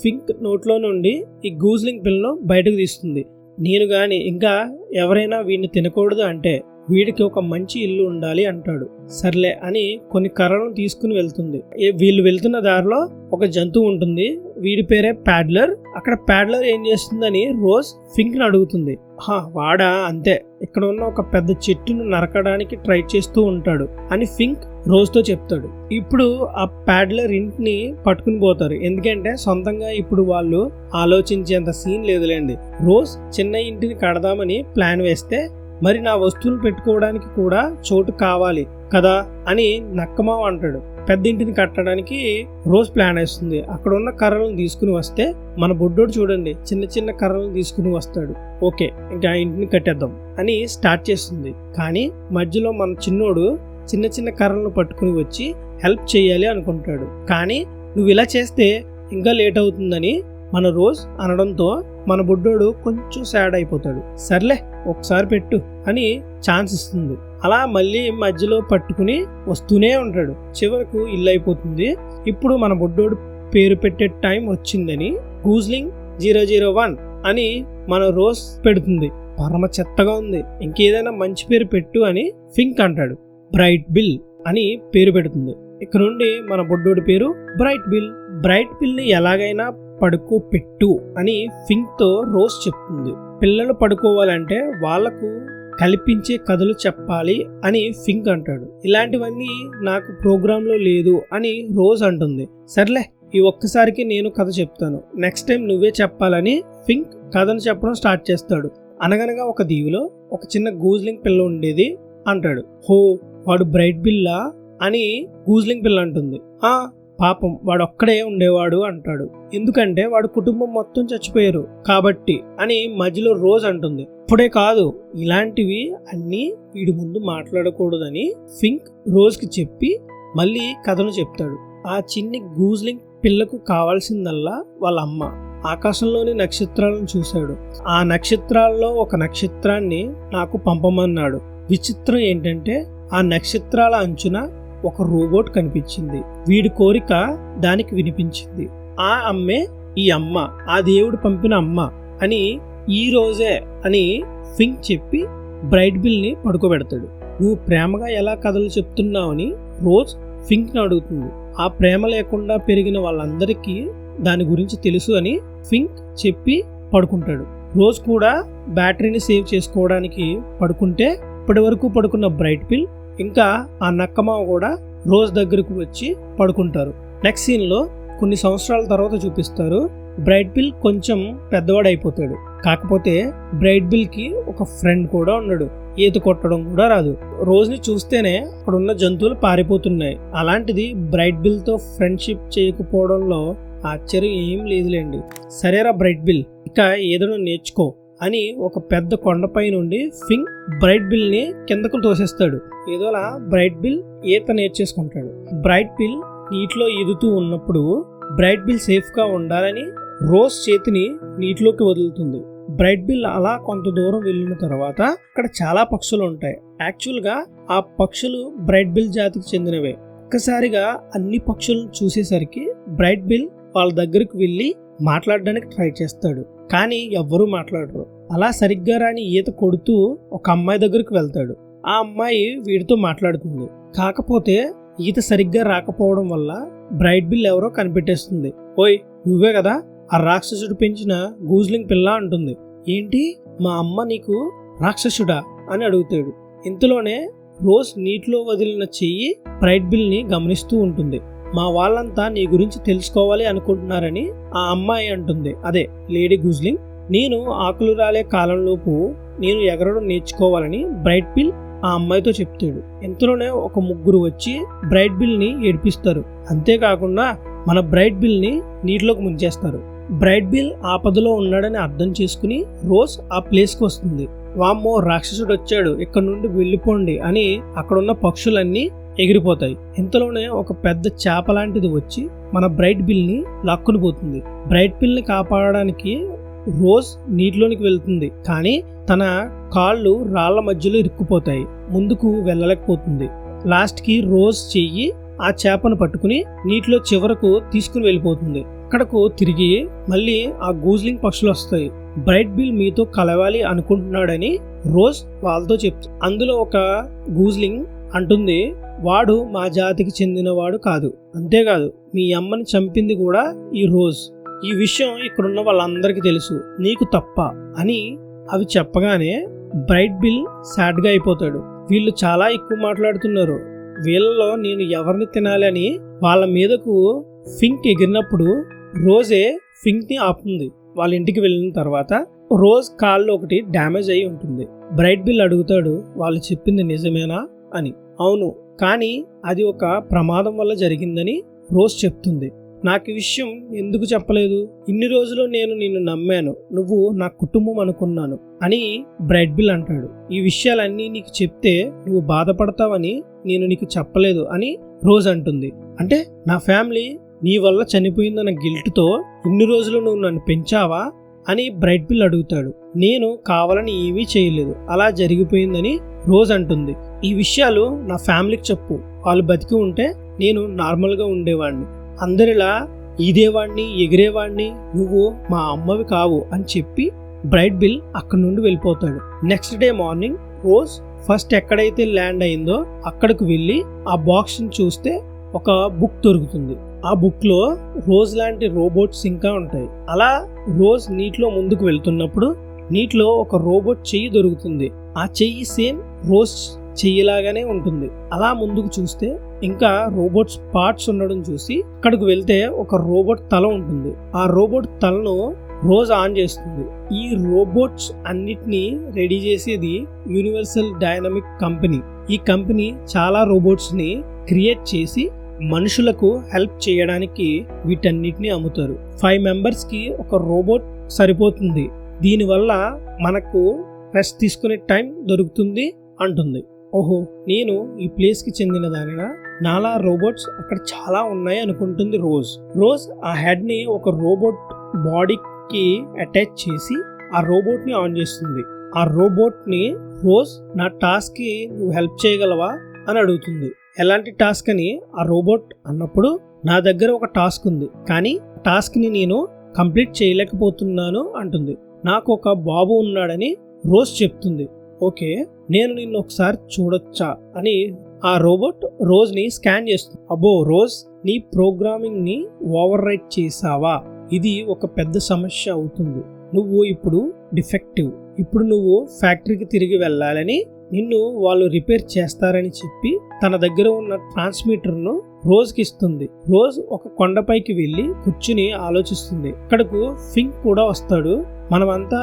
Speaker 1: ఫింక్ నోట్లో నుండి ఈ గూజ్లింగ్ పిల్లను బయటకు తీస్తుంది. నేను గాని ఇంకా ఎవరైనా వీడిని తినకూడదు అంటే వీడికి ఒక మంచి ఇల్లు ఉండాలి అంటాడు. సర్లే అని కొన్ని కర్రలను తీసుకుని వెళ్తుంది. వీళ్ళు వెళ్తున్న దారిలో ఒక జంతువు ఉంటుంది, వీడి పేరే ప్యాడ్లర్. అక్కడ ప్యాడ్లర్ ఏం చేస్తుందని రోజ్ ఫింక్ ని అడుగుతుంది. వాడా, అంతే, ఇక్కడ ఉన్న ఒక పెద్ద చెట్టును నరకడానికి ట్రై చేస్తూ ఉంటాడు అని ఫింక్ రోజ్ తో చెప్తాడు. ఇప్పుడు ఆ ప్యాడ్లర్ ఇంటిని పట్టుకుని పోతారు, ఎందుకంటే సొంతంగా ఇప్పుడు వాళ్ళు ఆలోచించేంత సీన్ లేదులేండి. రోజ్ చిన్న ఇంటిని కడదామని ప్లాన్ వేస్తే మరి నా వస్తువులు పెట్టుకోవడానికి కూడా చోటు కావాలి కదా అని నక్కమావ అంటాడు. పెద్ద ఇంటిని కట్టడానికి రోజ్ ప్లాన్ వేస్తుంది. అక్కడ ఉన్న కర్రలను తీసుకుని వస్తే మన బొడ్డోడు చూడండి చిన్న చిన్న కర్రలను తీసుకుని వస్తాడు. ఓకే, ఇంకా ఇంటిని కట్టేద్దాం అని స్టార్ట్ చేస్తుంది. కానీ మధ్యలో మన చిన్నోడు చిన్న చిన్న కర్రలను పట్టుకుని వచ్చి హెల్ప్ చేయాలి అనుకుంటాడు. కానీ నువ్వు ఇలా చేస్తే ఇంకా లేట్ అవుతుందని మన రోజ్ అనడంతో మన బుడ్డోడు కొంచెం సాడ్ అయిపోతాడు. సర్లే ఒకసారి పెట్టు అని ఛాన్స్ ఇస్తుంది. అలా మళ్ళీ మధ్యలో పట్టుకుని వస్తూనే ఉంటాడు. చివరకు ఇల్లు అయిపోతుంది. ఇప్పుడు మన బుడ్డోడు పేరు పెట్టే టైం వచ్చిందని గూజ్లింగ్ 001 అని మన రోజ్ పెడుతుంది. పరమ చెత్తగా ఉంది, ఇంకేదైనా మంచి పేరు పెట్టు అని ఫింక్ అంటాడు. బ్రైట్ బిల్ అని పేరు పెడుతుంది. ఇక నుండి మన బొడ్డోడి పేరు బ్రైట్ బిల్. బ్రైట్ బిల్ ని ఎలాగైనా పడుకోపెట్టు అని ఫింక్ తో రోజ్ చెప్తుంది. పిల్లలు పడుకోవాలంటే వాళ్లకు కల్పించే కథలు చెప్పాలి అని ఫింక్ అంటాడు. ఇలాంటివన్నీ నాకు ప్రోగ్రామ్ లో లేదు అని రోజ్ అంటుంది. సర్లే, ఈ ఒక్కసారికి నేను కథ చెప్తాను, నెక్స్ట్ టైం నువ్వే చెప్పాలని ఫింక్ కథను చెప్పడం స్టార్ట్ చేస్తాడు. అనగనగా ఒక దీవిలో ఒక చిన్న గూజ్లింగ్ పిల్ల ఉండేది అంటాడు. హో, వాడు బ్రైట్ బిల్లా అని గూజ్లింగ్ పిల్ల అంటుంది. పాపం వాడొక్కడే ఉండేవాడు అంటాడు. ఎందుకంటే వాడు కుటుంబం మొత్తం చచ్చిపోయారు కాబట్టి అని మధ్యలో రోజ్ అంటుంది. ఇప్పుడే కాదు, ఇలాంటివి అన్నీ వీడి ముందు మాట్లాడకూడదని ఫింక్ రోజ్కి చెప్పి మళ్ళీ కథను చెప్తాడు. ఆ చిన్ని గూజ్లింగ్ పిల్లకు కావాల్సిందల్లా వాళ్ళ అమ్మ. ఆకాశంలోని నక్షత్రాలను చూశాడు. ఆ నక్షత్రాల్లో ఒక నక్షత్రాన్ని నాకు పంపమన్నాడు. విచిత్రం ఏంటంటే ఆ నక్షత్రాల అంచున ఒక రోబోట్ కనిపించింది. వీడి కోరిక దానికి వినిపించింది. ఆ అమ్మే ఈ అమ్మ, ఆ దేవుడు పంపిన అమ్మ అని ఈ రోజే అని ఫింక్ చెప్పి బ్రైట్ బిల్ ని పడుకోబెడతాడు. నువ్వు ప్రేమగా ఎలా కథలు చెప్తున్నావని రోజ్ ఫింక్ ని అడుగుతుంది. ఆ ప్రేమ లేకుండా పెరిగిన వాళ్ళందరికీ దాని గురించి తెలుసు అని ఫింక్ చెప్పి పడుకుంటాడు. రోజ్ కూడా బ్యాటరీని సేవ్ చేసుకోవడానికి పడుకుంటే ఇప్పటి వరకు పడుకున్న బ్రైట్ బిల్ ఇంకా ఆ నక్కమావ కూడా రోజ్ దగ్గరకు వచ్చి పడుకుంటారు. నెక్స్ట్ సీన్ లో కొన్ని సంవత్సరాల తర్వాత చూపిస్తారు. బ్రైట్ బిల్ కొంచెం పెద్దవాడు అయిపోతాడు. కాకపోతే బ్రైట్ బిల్ కి ఒక ఫ్రెండ్ కూడా ఉన్నాడు. ఈత కొట్టడం కూడా రాదు. రోజుని చూస్తేనే అక్కడ ఉన్న జంతువులు పారిపోతున్నాయి. అలాంటిది బ్రైట్ బిల్ తో ఫ్రెండ్షిప్ చేయకపోవడంలో ఆశ్చర్యం ఏం లేదులేండి. సరేరా బ్రైట్ బిల్, ఇక ఏదైనా నేర్చుకో అని ఒక పెద్ద కొండపై నుండి ఫింక్ బ్రైట్ బిల్ ని కిందకు తోసేస్తాడు. ఏదోలా బ్రైట్ బిల్ ఈత నేర్చేసుకుంటాడు. బ్రైట్ బిల్ నీటిలో ఈదుతూ ఉన్నప్పుడు బ్రైట్ బిల్ సేఫ్ గా ఉండాలని రోజ్ చేతిని నీటిలోకి వదులుతుంది. బ్రైట్ బిల్ అలా కొంత దూరం వెళ్ళిన తర్వాత అక్కడ చాలా పక్షులు ఉంటాయి. యాక్చువల్ గా ఆ పక్షులు బ్రైట్ బిల్ జాతికి చెందినవే. ఒక్కసారిగా అన్ని పక్షులను చూసేసరికి బ్రైట్ బిల్ వాళ్ళ దగ్గరికి వెళ్ళి మాట్లాడడానికి ట్రై చేస్తాడు. కానీ ఎవ్వరూ మాట్లాడరు. అలా సరిగ్గా రాని ఈత కొడుతూ ఒక అమ్మాయి దగ్గరికి వెళ్తాడు. ఆ అమ్మాయి వీడితో మాట్లాడుతుంది. కాకపోతే ఈత సరిగ్గా రాకపోవడం వల్ల బ్రైట్ బిల్ ఎవరో కనిపెట్టేస్తుంది. ఓయ్, నువ్వే కదా ఆ రాక్షసుడు పెంచిన గూజ్లింగ్ పిల్ల అంటుంది. ఏంటి, మా అమ్మ నీకు రాక్షసుడా అని అడుగుతాడు. ఇంతలోనే రోజ్ నీటిలో వదిలిన చెయ్యి బ్రైట్ బిల్ ని గమనిస్తూ ఉంటుంది. మా వాళ్ళంతా నీ గురించి తెలుసుకోవాలి అనుకుంటున్నారని ఆ అమ్మాయి అంటుంది. అదే లేడీ గూజ్లింగ్. నేను ఆకులు రాలే కాలంలోపు నేను ఎగరడం నేర్చుకోవాలని బ్రైట్ బిల్ ఆ అమ్మాయితో చెప్తాడు. ఇంతలోనే ఒక ముగ్గురు వచ్చి బ్రైట్ బిల్ ని ఏడిపిస్తారు. అంతేకాకుండా మన బ్రైట్ బిల్ ని నీటిలోకి ముంచేస్తారు. బ్రైట్ బిల్ ఆపదలో ఉన్నాడని అర్థం చేసుకుని రోజ్ ఆ ప్లేస్ కి వస్తుంది. వామ్మో, రాక్షసుడు వచ్చాడు, ఇక్కడ నుండి వెళ్ళిపోండి అని అక్కడున్న పక్షులన్నీ ఎగిరిపోతాయి. ఇంతలోనే ఒక పెద్ద చేప లాంటిది వచ్చి మన బ్రైట్ బిల్ ని లాక్కుని పోతుంది. బ్రైట్ బిల్ ని కాపాడడానికి రోజ్ నీటిలోనికి వెళ్తుంది. కానీ తన కాళ్ళు రాళ్ల మధ్యలో ఇరుక్కుపోతాయి. ముందుకు వెళ్ళలేకపోతుంది. లాస్ట్ కి రోజ్ చెయ్యి ఆ చేపను పట్టుకుని నీటిలో చివరకు తీసుకుని వెళ్ళిపోతుంది. అక్కడకు తిరిగి మళ్ళీ ఆ గూజ్లింగ్ పక్షులు వస్తాయి. బ్రైట్ బిల్ మీతో కలవాలి అనుకుంటున్నాడని రోజ్ వాళ్ళతో చెప్తుంది. అందులో ఒక గూజ్లింగ్ అంటుంది, వాడు మా జాతికి చెందినవాడు కాదు, అంతేకాదు మీ అమ్మని చంపింది కూడా ఈ రోజ్. ఈ విషయం ఇక్కడున్న వాళ్ళందరికీ తెలుసు, నీకు తప్ప అని అవి చెప్పగానే బ్రైట్ బిల్ సాడ్ గా అయిపోతాడు. వీళ్ళు చాలా ఎక్కువ మాట్లాడుతున్నారు, వీళ్ళలో నేను ఎవరిని తినాలి అని వాళ్ళ మీదకు ఫింక్ ఎగిరినప్పుడు రోజే ఫింక్ ని ఆపుతుంది. వాళ్ళ ఇంటికి వెళ్ళిన తర్వాత రోజ్ కాళ్ళు ఒకటి డ్యామేజ్ అయి ఉంటుంది. బ్రైట్ బిల్ అడుగుతాడు, వాళ్ళు చెప్పింది నిజమేనా అని. అవును, కానీ అది ఒక ప్రమాదం వల్ల జరిగిందని రోజ్ చెప్తుంది. నాకు ఈ విషయం ఎందుకు చెప్పలేదు? ఇన్ని రోజులు నేను నిన్ను నమ్మాను, నువ్వు నా కుటుంబం అనుకున్నాను అని బ్రైట్ బిల్ అంటాడు. ఈ విషయాలన్నీ నీకు చెప్తే నువ్వు బాధపడతావని నేను నీకు చెప్పలేదు అని రోజ్ అంటుంది. అంటే నా ఫ్యామిలీ నీ వల్ల చనిపోయిందన్న గిల్ట్తో ఇన్ని రోజులు నువ్వు నన్ను పెంచావా అని బ్రైట్ బిల్ అడుగుతాడు. నేను కావాలని ఏమీ చేయలేదు, అలా జరిగిపోయిందని రోజ్ అంటుంది. ఈ విషయాలు నా ఫ్యామిలీకి చెప్పు, వాళ్ళు బతికి ఉంటే నేను నార్మల్గా ఉండేవాడిని, అందరిలా ఈదేవాడిని ఎగిరేవాడిని, నువ్వు మా అమ్మవి కావు అని చెప్పి బ్రైట్ బిల్ అక్కడి నుండి వెళ్ళిపోతాడు. Next day morning rose first ఎక్కడైతే ల్యాండ్ అయిందో అక్కడికి వెళ్ళి ఆ బాక్స్ ని చూస్తే ఒక బుక్ దొరుకుతుంది. ఆ బుక్ లో రోజ్ లాంటి రోబోట్స్ ఇంకా ఉంటాయి. అలా రోజ్ నీటిలో ముందుకు వెళ్తున్నప్పుడు నీటిలో ఒక రోబోట్ చెయ్యి దొరుకుతుంది. ఆ చెయ్యి సేమ్ రోజ్ చెయ్యిలాగానే ఉంటుంది. అలా ముందుకు చూస్తే ఇంకా రోబోట్స్ పార్ట్స్ ఉండడం చూసి అక్కడికి వెళ్తే ఒక రోబోట్ తల ఉంటుంది. ఆ రోబోట్ తలను రోజ్ ఆన్ చేస్తుంది. ఈ రోబోట్స్ అన్నిటినీ రెడీ చేసేది యూనివర్సల్ డైనమిక్ కంపెనీ. ఈ కంపెనీ చాలా రోబోట్స్ ని క్రియేట్ చేసి మనుషులకు హెల్ప్ చేయడానికి వీటన్నిటిని అమ్ముతారు. 5 మెంబర్స్ కి ఒక రోబోట్ సరిపోతుంది. దీనివల్ల మనకు రెస్ట్ తీసుకునే టైం దొరుకుతుంది అంటుంది. ఓహో, నేను ఈ ప్లేస్ కి చెందిన దానినా? నాలా రోబోట్స్ అక్కడ చాలా ఉన్నాయి అనుకుంటుంది రోజ్ ఆ హెడ్ ని ఒక రోబోట్ బాడీకి అటాచ్ చేసి ఆ రోబోట్ ని ఆన్ చేస్తుంది. ఆ రోబోట్ ని రోజ్, నా టాస్క్ కి నువ్వు హెల్ప్ చేయగలవా అని అడుగుతుంది. ఎలాంటి టాస్క్ అని ఆ రోబోట్ అన్నప్పుడు, నా దగ్గర ఒక టాస్క్ ఉంది, కానీ టాస్క్ ని నేను కంప్లీట్ చేయలేకపోతున్నాను అంటుంది. నాకు ఒక బాబు ఉన్నాడని రోజ్ చెప్తుంది. ఓకే, నేను నిన్ను ఒకసారి చూడొచ్చా అని ఆ రోబోట్ రోజ్ ని స్కాన్ చేస్తుంది. అబ్బో రోజ్, నీ ప్రోగ్రామింగ్ ని ఓవర్ రైట్ చేసావా? ఇది ఒక పెద్ద సమస్య అవుతుంది. నువ్వు ఇప్పుడు డిఫెక్టివ్. ఇప్పుడు నువ్వు ఫ్యాక్టరీకి తిరిగి వెళ్ళాలని నిన్ను వాళ్ళు రిపేర్ చేస్తారని చెప్పి తన దగ్గర ఉన్న ట్రాన్స్మిటర్ను రోజ్కి ఇస్తుంది. రోజ్ ఒక కొండపైకి వెళ్ళి కూర్చుని ఆలోచిస్తుంది. ఇక్కడకు ఫింక్ కూడా వస్తాడు. మనమంతా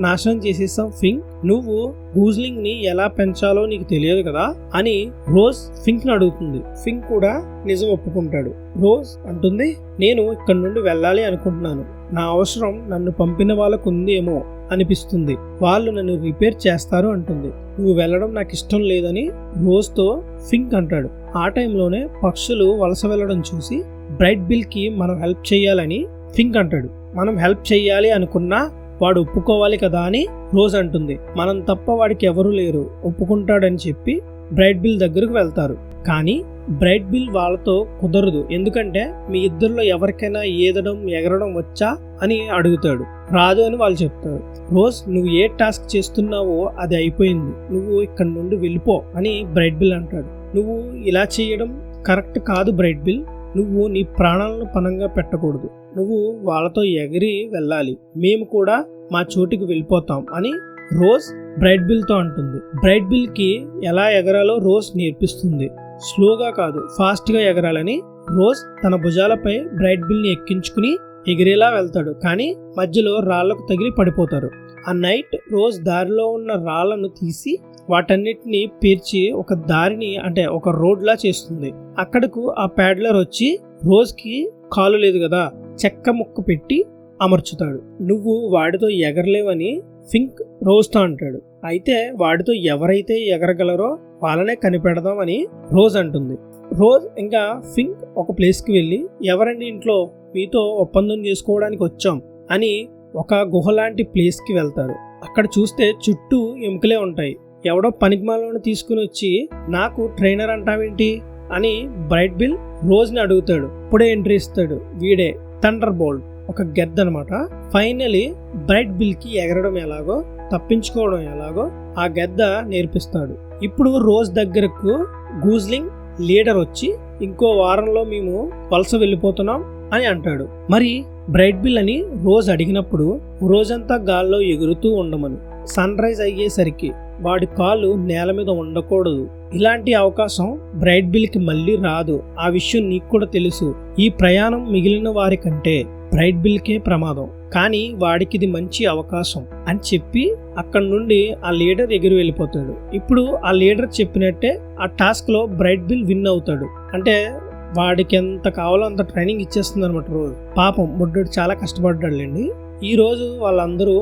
Speaker 1: నాశనం చేసేసాం ఫింక్, నువ్వు గూజ్లింగ్ ని ఎలా పెంచాలో నీకు తెలియదు కదా అని రోజ్ ఫింక్ ని అడుగుతుంది. ఫింక్ కూడా నిజం ఒప్పుకుంటాడు. రోజ్ అంటుంది, నేను ఇక్కడ నుండి వెళ్ళాలి అనుకుంటున్నాను. నా అవసరం నన్ను పంపిన వాళ్ళకు ఉందేమో అనిపిస్తుంది. వాళ్ళు నన్ను రిపేర్ చేస్తారు అంటుంది. నువ్వు వెళ్ళడం నాకు ఇష్టం లేదని రోజ్తో ఫింక్ అంటాడు. ఆ టైంలోనే పక్షులు వలస వెళ్ళడం చూసి బ్రైట్ బిల్ కి మనం హెల్ప్ చేయాలని ఫింక్ అంటాడు. మనం హెల్ప్ చేయాలి అనుకున్నా వాడు ఒప్పుకోవాలి కదా అని రోజ్ అంటుంది. మనం తప్ప వాడికి ఎవరు లేరు, ఒప్పుకుంటాడని చెప్పి బ్రైట్ బిల్ దగ్గరకు వెళ్తారు. కానీ బ్రైట్ బిల్ వాళ్ళతో కుదరదు. ఎందుకంటే మీ ఇద్దరిలో ఎవరికైనా ఈదడం ఎగరడం వచ్చా అని అడుగుతాడు. రాదు అని వాళ్ళు చెప్తారు. రోజ్, నువ్వు ఏ టాస్క్ చేస్తున్నావో అది అయిపోయింది, నువ్వు ఇక్కడ నుండి వెళ్ళిపో అని బ్రైట్ బిల్ అంటాడు. నువ్వు ఇలా చేయడం కరెక్ట్ కాదు బ్రైట్ బిల్, నువ్వు నీ ప్రాణాలను పణంగా పెట్టకూడదు, నువ్వు వాళ్ళతో ఎగిరి వెళ్ళాలి, మేము కూడా మా చోటికి వెళ్ళిపోతాం అని రోజ్ బ్రైట్ బిల్ తో అంటుంది. బ్రైట్ బిల్ కి ఎలా ఎగరాలో రోజ్ నేర్పిస్తుంది. స్లోగా కాదు, ఫాస్ట్ గా ఎగరాలని రోజ్ తన భుజాలపై బ్రైట్ బిల్ ని ఎక్కించుకుని ఎగిరేలా వెళ్తాడు. కానీ మధ్యలో రాళ్లకు తగిలి పడిపోతారు. ఆ నైట్ రోజ్ దారిలో ఉన్న రాళ్లను తీసి వాటన్నిటిని పేర్చి ఒక దారిని, అంటే ఒక రోడ్ లా చేస్తుంది. అక్కడకు ఆ ప్యాడ్లర్ వచ్చి రోజ్ కి కాలు లేదు కదా, చెక్క ముక్క పెట్టి అమర్చుతాడు. నువ్వు వాడితో ఎగరలేవని ఫింక్ రోజ్తో అంటాడు. అయితే వాడితో ఎవరైతే ఎగరగలరో వాళ్ళనే కనిపెడదామని రోజ్ అంటుంది. రోజ్ ఇంకా ఫింక్ ఒక ప్లేస్కి వెళ్ళి, ఎవరండి ఇంట్లో, మీతో ఒప్పందం చేసుకోవడానికి వచ్చాం అని ఒక గుహ లాంటి ప్లేస్కి వెళ్తారు. అక్కడ చూస్తే చుట్టూ ఎముకలే ఉంటాయి. ఎవడో పనికిమాలను తీసుకుని వచ్చి నాకు ట్రైనర్ అంటావేంటి అని బ్రైట్ బిల్ రోజ్ని అడుగుతాడు. ఇప్పుడే ఎంట్రీ ఇస్తాడు. వీడే థండర్ బోల్ట్, ఒక గెద్ద అనమాట. ఫైనలీ బ్రైట్ బిల్ కి ఎగరడం ఎలాగో, తప్పించుకోవడం ఎలాగో ఆ గెద్ద నేర్పిస్తాడు. ఇప్పుడు రోజ్ దగ్గరకు గూజ్లింగ్ లీడర్ వచ్చి, ఇంకో వారంలో మేము వలస వెళ్ళిపోతున్నాం అని అంటాడు. మరి బ్రైట్ బిల్ అని రోజ్ అడిగినప్పుడు రోజంతా గాల్లో ఎగురుతూ ఉండమను, సన్ రైజ్ అయ్యేసరికి వాడి కాలు నేల మీద ఉండకూడదు. ఇలాంటి అవకాశం బ్రైట్ బిల్ కి మళ్ళీ రాదు. ఆ విషయం నీకు కూడా తెలుసు. ఈ ప్రయాణం మిగిలిన వారి కంటే బ్రైట్ బిల్ కే ప్రమాదం, కానీ వాడికి ఇది మంచి అవకాశం అని చెప్పి అక్కడి నుండి ఆ లీడర్ ఎగిరి వెళ్ళిపోతాడు. ఇప్పుడు ఆ లీడర్ చెప్పినట్టే ఆ టాస్క్ లో బ్రైట్ బిల్ విన్ అవుతాడు. అంటే వాడికి ఎంత కావాలో అంత ట్రైనింగ్ ఇచ్చేస్తుంది అనమాట రోజు. పాపం బుడ్డోడు చాలా కష్టపడ్డాడులేండి. ఈ రోజు వాళ్ళందరూ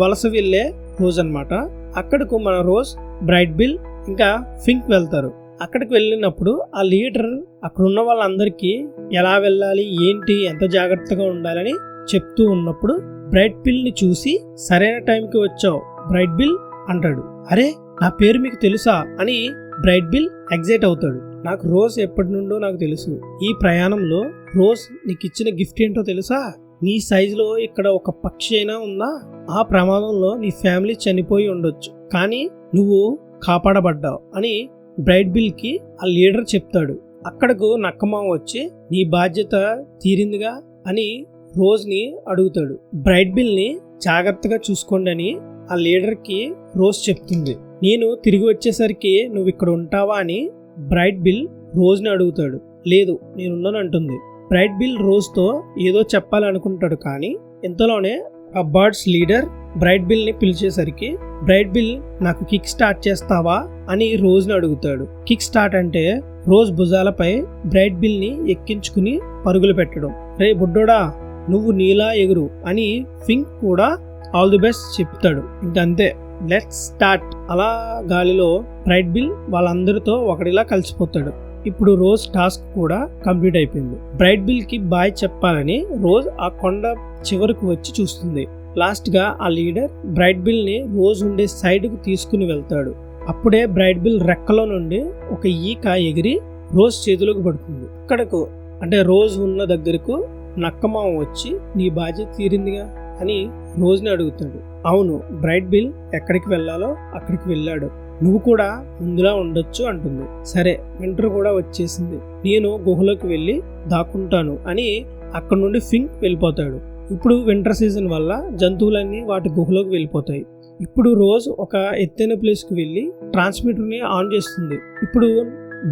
Speaker 1: వలస వెళ్ళే రోజు అనమాట. అక్కడకు మన రోజ్, బ్రైట్ బిల్ ఇంకా ఫింక్ వెళ్తారు. అక్కడికి వెళ్ళినప్పుడు ఆ లీడర్ అక్కడ ఉన్న వాళ్ళందరికీ ఎలా వెళ్ళాలి, ఏంటి, ఎంత జాగ్రత్తగా ఉండాలని చెప్తూ ఉన్నప్పుడు బ్రైట్ బిల్ ని చూసి, సరైన టైంకి వచ్చావు బ్రైట్ బిల్ అంటాడు. అరే, నా పేరు మీకు తెలుసా అని బ్రైట్ బిల్ ఎగ్జైట్ అవుతాడు. నాకు రోజ్ ఎప్పటి నుండో నాకు తెలుసు. ఈ ప్రయాణంలో రోజ్ నీకు ఇచ్చిన గిఫ్ట్ ఏంటో తెలుసా? నీ సైజులో ఇక్కడ ఒక పక్షి అయినా ఉందా? ఆ ప్రమాదంలో నీ ఫ్యామిలీ చనిపోయి ఉండొచ్చు, కానీ నువ్వు కాపాడబడ్డావు అని బ్రైట్ బిల్ కి ఆ లీడర్ చెప్తాడు. అక్కడకు నక్కమామ వచ్చి నీ బాధ్యత తీరిందిగా అని రోజ్ని అడుగుతాడు. బ్రైట్ బిల్ని జాగ్రత్తగా చూసుకోండి అని ఆ లీడర్కి రోజ్ చెప్తుంది. నేను తిరిగి వచ్చేసరికి నువ్వు ఇక్కడ ఉంటావా అని బ్రైట్ బిల్ రోజ్ని అడుగుతాడు. లేదు, నేనున్నాను అంటుంది. బ్రైట్ బిల్ రోజ్తో ఏదో చెప్పాలనుకుంటాడు, కానీ ఇంతలోనే ఆ బర్డ్స్ లీడర్ బ్రైట్ బిల్ని పిలిచేసరికి బ్రైట్ బిల్ నాకు కిక్ స్టార్ట్ చేస్తావా అని రోజ్ని అడుగుతాడు. కిక్ స్టార్ట్ అంటే రోజ్ భుజాలపై బ్రైట్ బిల్ని ఎక్కించుకుని పరుగులు పెట్టడం. రే బుడ్డోడా, నువ్వు నీలా ఎగురు అని ఫింక్ కూడా ఆల్ ది బెస్ట్ చెప్తాడు. ఇంకంతే, లెట్స్ స్టార్ట్. అలా గాలిలో బ్రైట్ బిల్ వాళ్ళందరితో ఒకటిలా కలిసిపోతాడు. ఇప్పుడు రోజ్ టాస్క్ కూడా కంప్లీట్ అయిపోయింది. బ్రైట్ బిల్ కి బాయ్ చెప్పాలని రోజ్ ఆ కొండ చివరకు వచ్చి చూస్తుంది. లాస్ట్ గా ఆ లీడర్ బ్రైట్ బిల్ ని రోజ్ ఉండే సైడ్ కు తీసుకుని వెళ్తాడు. అప్పుడే బ్రైట్ బిల్ రెక్కలో నుండి ఒక ఈక ఎగిరి రోజ్ చేతులకు పడుతుంది. అక్కడకు అంటే రోజ్ ఉన్న దగ్గరకు నక్కమామ వచ్చి నీ బాధ్యత తీరిందిగా అని రోజ్ని అడుగుతాడు. అవును, బ్రైట్ బిల్ ఎక్కడికి వెళ్ళాలో అక్కడికి వెళ్ళాడు, నువ్వు కూడా ముందులా ఉండొచ్చు అంటుంది. సరే, వింటర్ కూడా వచ్చేసింది, నేను గుహలోకి వెళ్ళి దాక్కుంటాను అని అక్కడ నుండి ఫింక్ వెళ్ళిపోతాడు. ఇప్పుడు వింటర్ సీజన్ వల్ల జంతువులన్నీ వాటి గుహలోకి వెళ్ళిపోతాయి. ఇప్పుడు రోజ్ ఒక ఎత్తైన ప్లేస్కి వెళ్ళి ట్రాన్స్మిటర్ని ఆన్ చేస్తుంది. ఇప్పుడు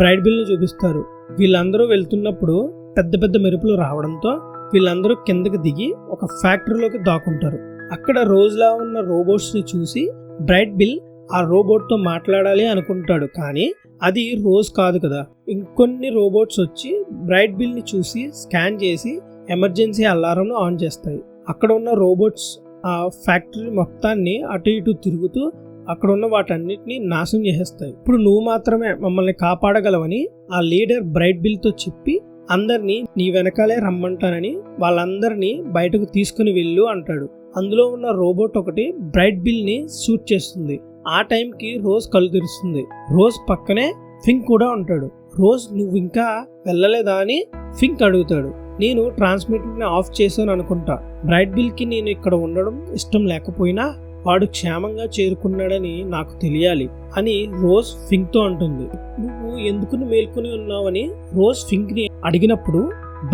Speaker 1: బ్రైట్ బిల్ని చూపిస్తారు. వీళ్ళందరూ వెళ్తున్నప్పుడు పెద్ద పెద్ద మెరుపులు రావడంతో వీళ్ళందరూ కిందకి దిగి ఒక ఫ్యాక్టరీలోకి దాక్కుంటారు. అక్కడ రోజులా ఉన్న రోబోట్స్ని చూసి బ్రైట్ బిల్ ఆ రోబోట్తో మాట్లాడాలి అనుకుంటాడు, కానీ అది రోజ్ కాదు కదా. ఇంకొన్ని రోబోట్స్ వచ్చి బ్రైట్ బిల్ని చూసి స్కాన్ చేసి ఎమర్జెన్సీ అలారంను ఆన్ చేస్తాయి. అక్కడ ఉన్న రోబోట్స్ ఆ ఫ్యాక్టరీ మొత్తాన్ని అటు ఇటు తిరుగుతూ అక్కడ ఉన్న వాటన్నిటిని నాశనం చేసేస్తాయి. ఇప్పుడు నువ్వు మాత్రమే మమ్మల్ని కాపాడగలవని ఆ లీడర్ బ్రైట్ బిల్తో చెప్పి అందరినీ నీ వెనకాలే రమ్మంటానని వాళ్ళందరినీ బయటకు తీసుకుని వెళ్ళు అంటాడు. అందులో ఉన్న రోబోట్ ఒకటి బ్రైట్ బిల్ని షూట్ చేస్తుంది. ఆ టైంకి రోజ్ కళ్ళు తెరుస్తుంది. రోజ్ పక్కనే ఫింక్ కూడా ఉంటాడు. రోజ్ నువ్వు ఇంకా వెళ్ళలేదా అని ఫింక్ అడుగుతాడు. నేను ట్రాన్స్మిటర్ని ఆఫ్ చేశాను అనుకుంటా. బ్రైట్ బిల్కి నేను ఇక్కడ ఉండడం ఇష్టం లేకపోయినా వాడు క్షేమంగా చేరుకున్నాడని నాకు తెలియాలి అని రోజ్ ఫింక్తో అంటుంది. నువ్వు ఎందుకు మేల్కొని ఉన్నావని రోజ్ ఫింక్ని అడిగినప్పుడు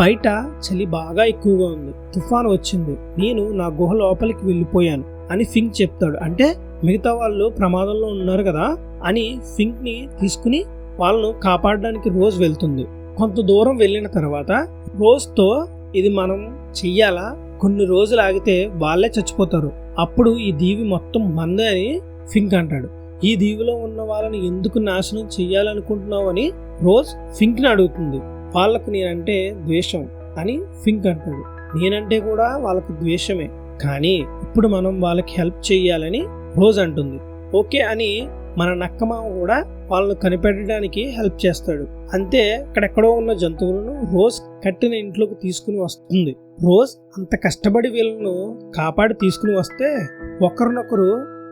Speaker 1: బయట చలి బాగా ఎక్కువగా ఉంది, తుఫాను వచ్చింది, నేను నా గుహ లోపలికి వెళ్ళిపోయాను అని ఫింక్ చెప్తాడు. అంటే మిగతా వాళ్ళు ప్రమాదంలో ఉన్నారు కదా అని ఫింక్ ని తీసుకుని వాళ్ళను కాపాడడానికి రోజ్ వెళ్తుంది. కొంత దూరం వెళ్ళిన తర్వాత రోజ్తో ఇది మనం చెయ్యాలా, కొన్ని రోజులు ఆగితే వాళ్ళే చచ్చిపోతారు, అప్పుడు ఈ దీవి మొత్తం మందే అని ఫింక్ అంటాడు. ఈ దీవిలో ఉన్న వాళ్ళని ఎందుకు నాశనం చెయ్యాలనుకుంటున్నావు అని రోజ్ ఫింక్ ని అడుగుతుంది. వాళ్ళకు నేనంటే ద్వేషం అని ఫింక్ అంటాడు. నేనంటే కూడా వాళ్ళకు ద్వేషమే, కానీ ఇప్పుడు మనం వాళ్ళకి హెల్ప్ చెయ్యాలని రోజ్ అంటుంది. ఓకే అని మన నక్కమామ కూడా వాళ్ళను కనిపెట్టడానికి హెల్ప్ చేస్తాడు. అంతే, అక్కడెక్కడో ఉన్న జంతువులను రోజ్ కట్టిన ఇంట్లోకి తీసుకుని వస్తుంది. రోజ్ అంత కష్టపడి వీళ్ళను కాపాడి తీసుకుని వస్తే ఒకరినొకరు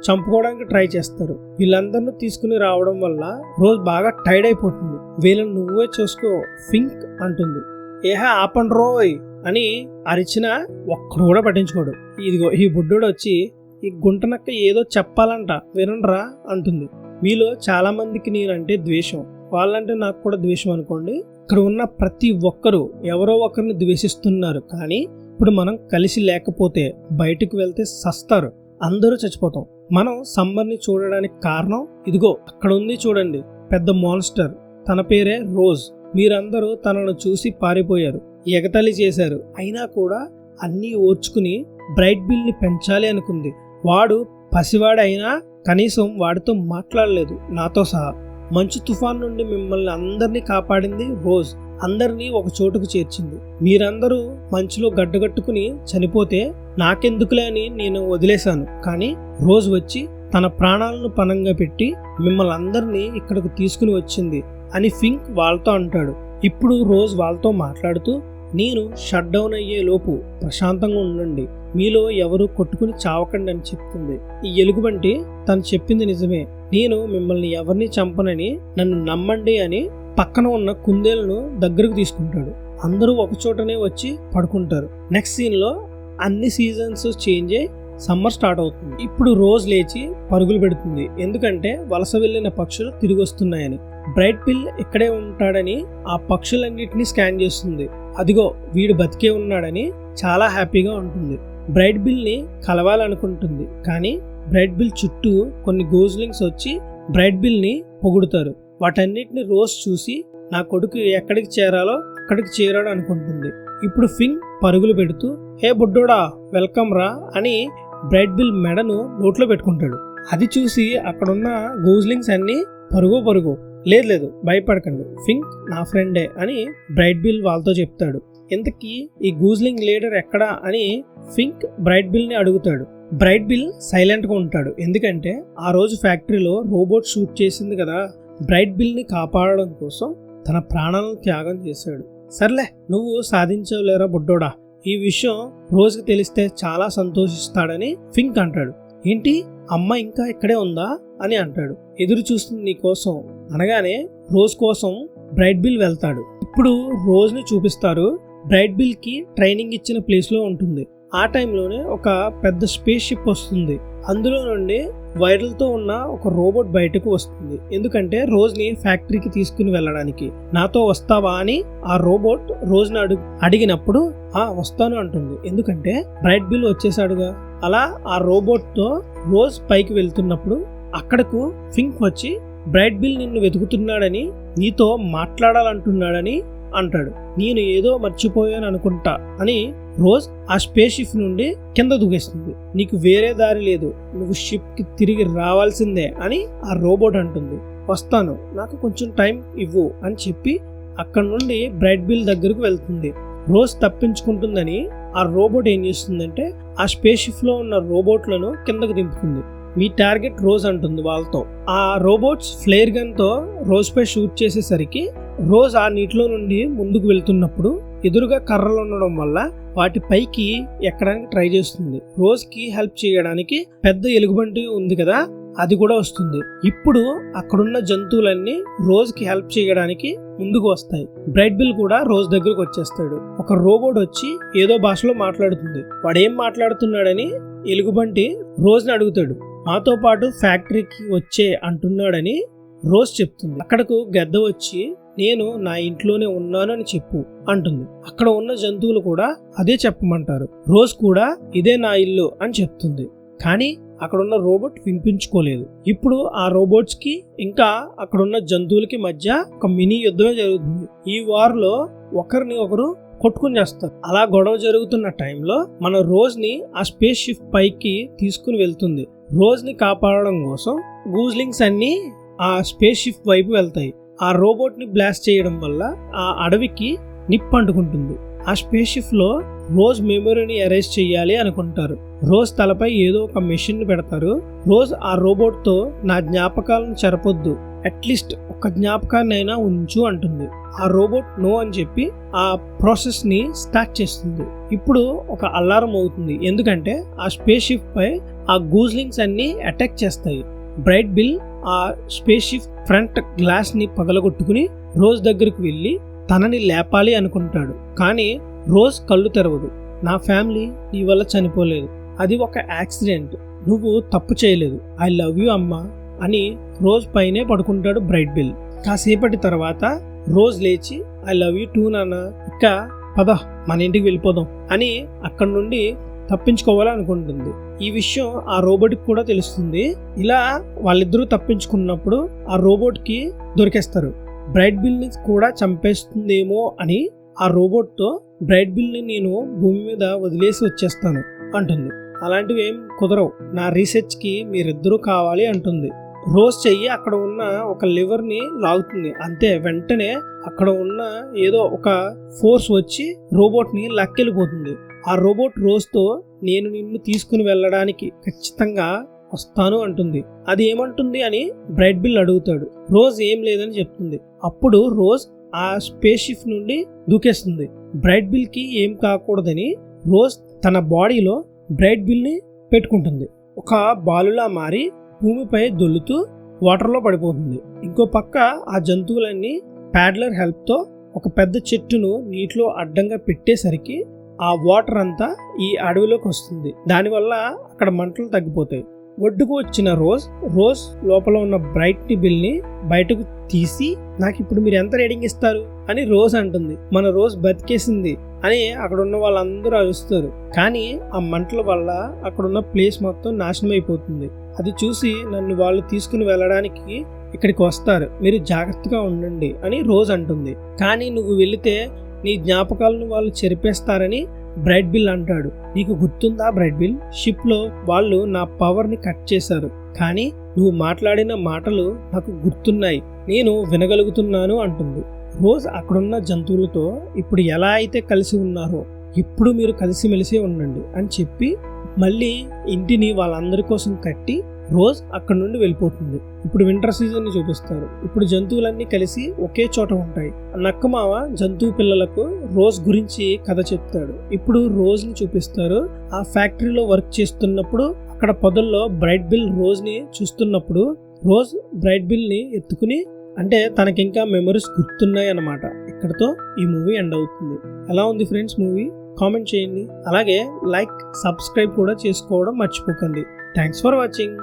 Speaker 1: చంపుకోవడానికి ట్రై చేస్తారు. వీళ్ళందరినీ తీసుకుని రావడం వల్ల రోజ్ బాగా టైర్డ్ అయిపోతుంది. వీళ్ళని నువ్వే చూసుకో ఫింక్ అంటుంది. ఏహా ఆపండి రోయ్ అని అరిచినా ఒక్కడు కూడా పట్టించుకోడు. ఇదిగో ఈ బుడ్డోడు వచ్చి ఈ గుంటనక్క ఏదో చెప్పాలంట వినరా అంటుంది. మీలో చాలా మందికి నేనంటే ద్వేషం, వాళ్ళంటే నాకు కూడా ద్వేషం అనుకోండి. ఇక్కడ ఉన్న ప్రతి ఒక్కరూ ఎవరో ఒకరిని ద్వేషిస్తున్నారు, కానీ ఇప్పుడు మనం కలిసి లేకపోతే బయటకు వెళ్తే సస్తారు, అందరూ చచ్చిపోతాం. మనం సమ్మర్ని చూడడానికి కారణం ఇదిగో అక్కడ ఉంది చూడండి, పెద్ద మాన్స్టర్, తన పేరే రోజ్. మీరందరూ తనను చూసి పారిపోయారు, ఎగతాళి చేశారు, అయినా కూడా అన్నీ ఓర్చుకుని బ్రైట్ బిల్ని పెంచాలి అనుకుంది. వాడు పసివాడైనా కనీసం వాడితో మాట్లాడలేదు, నాతో సహా. మంచు తుఫాన్ నుండి మిమ్మల్ని అందరినీ కాపాడింది రోజ్, అందరినీ ఒక చోటుకు చేర్చింది. మీరందరూ మంచులో గడ్డగట్టుకుని చనిపోతే నాకెందుకులే అని నేను వదిలేశాను, కానీ రోజ్ వచ్చి తన ప్రాణాలను పణంగా పెట్టి మిమ్మల్ని అందరినీ ఇక్కడికి తీసుకుని వచ్చింది అని ఫింక్ వాళ్ళతో అంటాడు. ఇప్పుడు రోజ్ వాళ్ళతో మాట్లాడుతూ, నేను షట్ డౌన్ అయ్యే లోపు ప్రశాంతంగా ఉండండి, మీలో ఎవరు కొట్టుకుని చావకండి అని చెప్తుంది. ఈ ఎలుగుబంటి తను చెప్పింది నిజమే, నేను మిమ్మల్ని ఎవరిని చంపనని నన్ను నమ్మండి అని పక్కన ఉన్న కుందేలను దగ్గరకు తీసుకుంటాడు. అందరూ ఒక చోటనే వచ్చి పడుకుంటారు. నెక్స్ట్ సీన్ లో అన్ని సీజన్స్ చేంజ్ అయ్యి సమ్మర్ స్టార్ట్ అవుతుంది. ఇప్పుడు రోజ్ లేచి పరుగులు పెడుతుంది, ఎందుకంటే వలస వెళ్ళిన పక్షులు తిరిగి వస్తున్నాయని. బ్రైట్ బిల్ ఇక్కడే ఉంటాడని ఆ పక్షులన్నిటిని స్కాన్ చేస్తుంది. అదిగో వీడు బతికే ఉన్నాడని చాలా హ్యాపీగా ఉంటుంది. బ్రైట్ బిల్ ని కలవాలనుకుంటుంది. కానీ బ్రైట్ బిల్ చుట్టూ కొన్ని గోజ్లింగ్స్ వచ్చి బ్రైట్ బిల్ ని పొగుడుతారు. వాటన్నిటిని రోజ్ చూసి నా కొడుకు ఎక్కడికి చేరాలో అక్కడికి చేరాడు అనుకుంటుంది. ఇప్పుడు ఫింగ్ పరుగులు పెడుతూ హే బుడ్డోడా వెల్కమ్ రా అని బ్రైట్ బిల్ మెడను నోట్లో పెట్టుకుంటాడు. అది చూసి అక్కడున్న గోజ్లింగ్స్ అన్ని పరుగు లేదు భయపడకండి, ఫింగ్ నా ఫ్రెండే అని బ్రైట్ బిల్ వాళ్ళతో చెప్తాడు. ఇంతకీ ఈ గూజ్లింగ్ లీడర్ ఎక్కడా అని ఫింగ్ బ్రైట్ బిల్ ని అడుగుతాడు. బ్రైట్ బిల్ సైలెంట్ గా ఉంటాడు. ఎందుకంటే ఆ రోజు ఫ్యాక్టరీలో రోబోట్ షూట్ చేసింది కదా, బ్రైట్ బిల్ ని కాపాడడం కోసం తన ప్రాణాలను త్యాగం చేశాడు. సర్లే నువ్వు సాధించలేరా బుడ్డోడా, ఈ విషయం రోజుకి తెలిస్తే చాలా సంతోషిస్తాడని ఫింగ్ అంటాడు. ఏంటి అమ్మ ఇంకా ఇక్కడే ఉందా అని అంటాడు. ఎదురు చూస్తుంది నీ కోసం అనగానే రోజ్ కోసం బ్రైట్ బిల్ వెళ్తాడు. ఇప్పుడు రోజ్ ని చూపిస్తారు. బ్రైట్ బిల్ కి ట్రైనింగ్ ఇచ్చిన ప్లేస్ లో ఉంటుంది. ఆ టైంలోనే ఒక పెద్ద స్పేస్ షిప్ వస్తుంది. అందులో నుండి వైర్లతో ఉన్న ఒక రోబోట్ బయటకు వస్తుంది. ఎందుకంటే రోజ్ ని ఫ్యాక్టరీకి తీసుకుని వెళ్ళడానికి. నాతో వస్తావా అని ఆ రోబోట్ రోజ్ ని అడిగినప్పుడు వస్తాను అంటుంది. ఎందుకంటే బ్రైట్ బిల్ వచ్చేసాడుగా. అలా ఆ రోబోట్ తో రోజ్ పైకి వెళ్తున్నప్పుడు అక్కడకు ఫింక్ వచ్చి బ్రైట్ బిల్ నిన్ను వెతుకుతున్నాడని, నీతో మాట్లాడాలంటున్నాడని అంటాడు. నేను ఏదో మర్చిపోయాను అనుకుంటా అని రోజ్ ఆ స్పేస్ షిప్ నుండి కింద దూకేస్తుంది. నీకు వేరే దారి లేదు, నువ్వు షిప్ కి తిరిగి రావాల్సిందే అని ఆ రోబోట్ అంటుంది. వస్తాను, నాకు కొంచెం టైం ఇవ్వు అని చెప్పి అక్కడ నుండి బ్రైట్ బిల్ దగ్గరకు వెళ్తుంది. రోజ్ తప్పించుకుంటుందని ఆ రోబోట్ ఏం చేస్తుందంటే ఆ స్పేస్ షిప్ లో ఉన్న రోబోట్లను కిందకు దింపుతుంది. మీ టార్గెట్ రోజ్ అంటుంది వాళ్ళతో. ఆ రోబోట్స్ ఫ్లేర్ గన్ తో రోజ్ పై షూట్ చేసేసరికి రోజ్ ఆ నీటిలో నుండి ముందుకు వెళ్తున్నప్పుడు ఎదురుగా కర్రలు ఉండడం వల్ల వాటి పైకి ఎక్కడానికి ట్రై చేస్తుంది. రోజ్ కి హెల్ప్ చేయడానికి పెద్ద ఎలుగుబంటి ఉంది కదా, అది కూడా వస్తుంది. ఇప్పుడు అక్కడున్న జంతువులన్నీ రోజ్ కి హెల్ప్ చేయడానికి ముందుకు వస్తాయి. బ్రైట్ బిల్ కూడా రోజ్ దగ్గరకు వచ్చేస్తాడు. ఒక రోబోట్ వచ్చి ఏదో భాషలో మాట్లాడుతుంది. వాడేం మాట్లాడుతున్నాడని ఎలుగుబంటి రోజ్ ని అడుగుతాడు. మాతో పాటు ఫ్యాక్టరీకి వచ్చే అంటున్నాడని రోజ్ చెప్తుంది. అక్కడకు గద్ద వచ్చి నేను నా ఇంట్లోనే ఉన్నాను అని చెప్పు అంటుంది. అక్కడ ఉన్న జంతువులు కూడా అదే చెప్పమంటారు. రోజ్ కూడా ఇదే నా ఇల్లు అని చెప్తుంది. కానీ అక్కడున్న రోబోట్ వినిపించుకోలేదు. ఇప్పుడు ఆ రోబోట్స్ కి ఇంకా అక్కడున్న జంతువులకి మధ్య ఒక మినీ యుద్ధమే జరుగుతుంది. ఈ వార్ లో ఒకరిని ఒకరు కొట్టుకుని చేస్తారు. అలా గొడవ జరుగుతున్న టైంలో మన రోజ్ ని ఆ స్పేస్ షిప్ పైకి తీసుకుని వెళ్తుంది. రోజ్ ని కాపాడడం కోసం గూజ్లింగ్స్ అన్ని ఆ స్పేస్ షిప్ వైపు వెళ్తాయి. ఆ రోబోట్ ని బ్లాస్ట్ చేయడం వల్ల ఆ అడవికి నిప్పు అంటుకుంటుంది. ఆ స్పేస్ షిప్ లో రోజ్ మెమొరీని ఎరేజ్ చెయ్యాలి అనుకుంటారు. రోజ్ తలపై ఏదో ఒక మెషిన్ ని పెడతారు. రోజ్ ఆ రోబోట్ తో నా జ్ఞాపకాలను చెరపొద్దు, అట్లీస్ట్ ఒక జ్ఞాపకాన్నైనా ఉంచు అంటుంది. ఆ రోబోట్ నో అని చెప్పి ఆ ప్రాసెస్ ని స్టార్ట్ చేస్తుంది. ఇప్పుడు ఒక అలారం అవుతుంది. ఎందుకంటే ఆ స్పేస్ షిప్ పై ఆ గూజ్లింగ్స్ అన్ని అటాక్ చేస్తాయి. బ్రైట్ బిల్ ఆ స్పేస్ షిప్ ఫ్రంట్ గ్లాస్ ని పగలగొట్టుకుని రోజ్ దగ్గరకు వెళ్ళి తనని లేపాలి అనుకుంటాడు. కానీ రోజ్ కళ్ళు తెరవదు. నా ఫ్యామిలీ నీ వల్ల చనిపోలేదు, అది ఒక యాక్సిడెంట్, నువ్వు తప్పు చేయలేదు, ఐ లవ్ యూ అమ్మా అని రోజ్ పైనే పడుకుంటాడు బ్రైట్ బిల్. కాసేపటి తర్వాత రోజ్ లేచి ఐ లవ్ యూ టూ నాన్న, ఇక పద మన ఇంటికి వెళ్ళిపోదాం అని అక్కడి నుండి తప్పించుకోవాలనుకుంటుంది. ఈ విషయం ఆ రోబోట్కి కూడా తెలుస్తుంది. ఇలా వాళ్ళిద్దరూ తప్పించుకున్నప్పుడు ఆ రోబోట్ కి దొరికేస్తారు. బ్రైట్ బిల్ ని కూడా చంపేస్తుందేమో అని ఆ రోబోట్ తో బ్రైట్ బిల్ ని నేను భూమి మీద వదిలేసి వచ్చేస్తాను అంటుంది. అలాంటివి ఏం కుదరవు, నా రీసెర్చ్ కి మీరిద్దరూ కావాలి అంటుంది. రోజ్ చెయ్యి అక్కడ ఉన్న ఒక లివర్ ని లాగుతుంది. అంతే, వెంటనే అక్కడ ఉన్న ఏదో ఒక ఫోర్స్ వచ్చి రోబోట్ ని లక్కెళ్ళిపోతుంది. ఆ రోబోట్ రోజ్ తో నేను నిన్ను తీసుకుని వెళ్ళడానికి ఖచ్చితంగా వస్తాను అంటుంది. అది ఏమంటుంది అని బ్రైట్ బిల్ అడుగుతాడు. రోజ్ ఏం లేదని చెప్తుంది. అప్పుడు రోజ్ ఆ స్పేస్ షిప్ నుండి దూకేస్తుంది. బ్రైట్ బిల్ కి ఏం కాకూడదని రోజ్ తన బాడీలో బ్రైట్ బిల్ ని పెట్టుకుంటుంది. ఒక బాలులా మారి భూమిపై దొల్లుతూ వాటర్లో పడిపోతుంది. ఇంకో పక్క ఆ జంతువులన్నీ ప్యాడ్లర్ హెల్ప్ తో ఒక పెద్ద చెట్టును నీటిలో అడ్డంగా పెట్టేసరికి ఆ వాటర్ అంతా ఈ అడవిలోకి వస్తుంది. దానివల్ల అక్కడ మంటలు తగ్గిపోతాయి. ఒడ్డుకు వచ్చిన రోజ్ లోపల ఉన్న బ్రైట్ బిల్ ని బయటకు తీసి, నాకు ఇప్పుడు మీరు ఎంత రేటింగ్ ఇస్తారు అని రోజ్ అంటుంది. మన రోజ్ బతికేసింది అని అక్కడ ఉన్న వాళ్ళందరూ అరుస్తారు. కానీ ఆ మంటల వల్ల అక్కడున్న ప్లేస్ మొత్తం నాశనం అయిపోతుంది. అది చూసి నన్ను వాళ్ళు తీసుకుని వెళ్ళడానికి ఇక్కడికి వస్తారు, మీరు జాగ్రత్తగా ఉండండి అని రోజ్ అంటుంది. కానీ నువ్వు వెళితే నీ జ్ఞాపకాలను వాళ్ళు చెరిపేస్తారని బ్రైట్ బిల్ అంటాడు. నీకు గుర్తుందా బ్రైట్ బిల్, షిప్ లో వాళ్ళు నా పవర్ ని కట్ చేశారు, కానీ నువ్వు మాట్లాడిన మాటలు నాకు గుర్తున్నాయి, నేను వినగలుగుతున్నాను అంటుంది. రోజ్ అక్కడున్న జంతువులతో ఇప్పుడు ఎలా అయితే కలిసి ఉన్నారో ఇప్పుడు మీరు కలిసిమెలిసి ఉండండి అని చెప్పి మళ్ళీ ఇంటిని వాళ్ళందరి కోసం కట్టి రోజ్ అక్కడ నుండి వెళ్ళిపోతుంది. ఇప్పుడు వింటర్ సీజన్ ని చూపిస్తారు. ఇప్పుడు జంతువులన్నీ కలిసి ఒకే చోట ఉంటాయి. నక్కమావ జంతువు పిల్లలకు రోజ్ గురించి కథ చెప్తాడు. ఇప్పుడు రోజ్ ని చూపిస్తారు. ఆ ఫ్యాక్టరీలో వర్క్ చేస్తున్నప్పుడు అక్కడ పొదల్లో బ్రైట్ బిల్ రోజ్ ని చూస్తున్నప్పుడు రోజ్ బ్రైట్ బిల్ ని ఎత్తుకుని, అంటే తనకింకా మెమరీస్ గుర్తున్నాయి అన్నమాట. ఇక్కడతో ఈ మూవీ ఎండ్ అవుతుంది. ఎలా ఉంది ఫ్రెండ్స్ మూవీ? కామెంట్ చేయండి. అలాగే లైక్, సబ్స్క్రైబ్ కూడా చేసుకోవడం మర్చిపోకండి. Thanks for watching.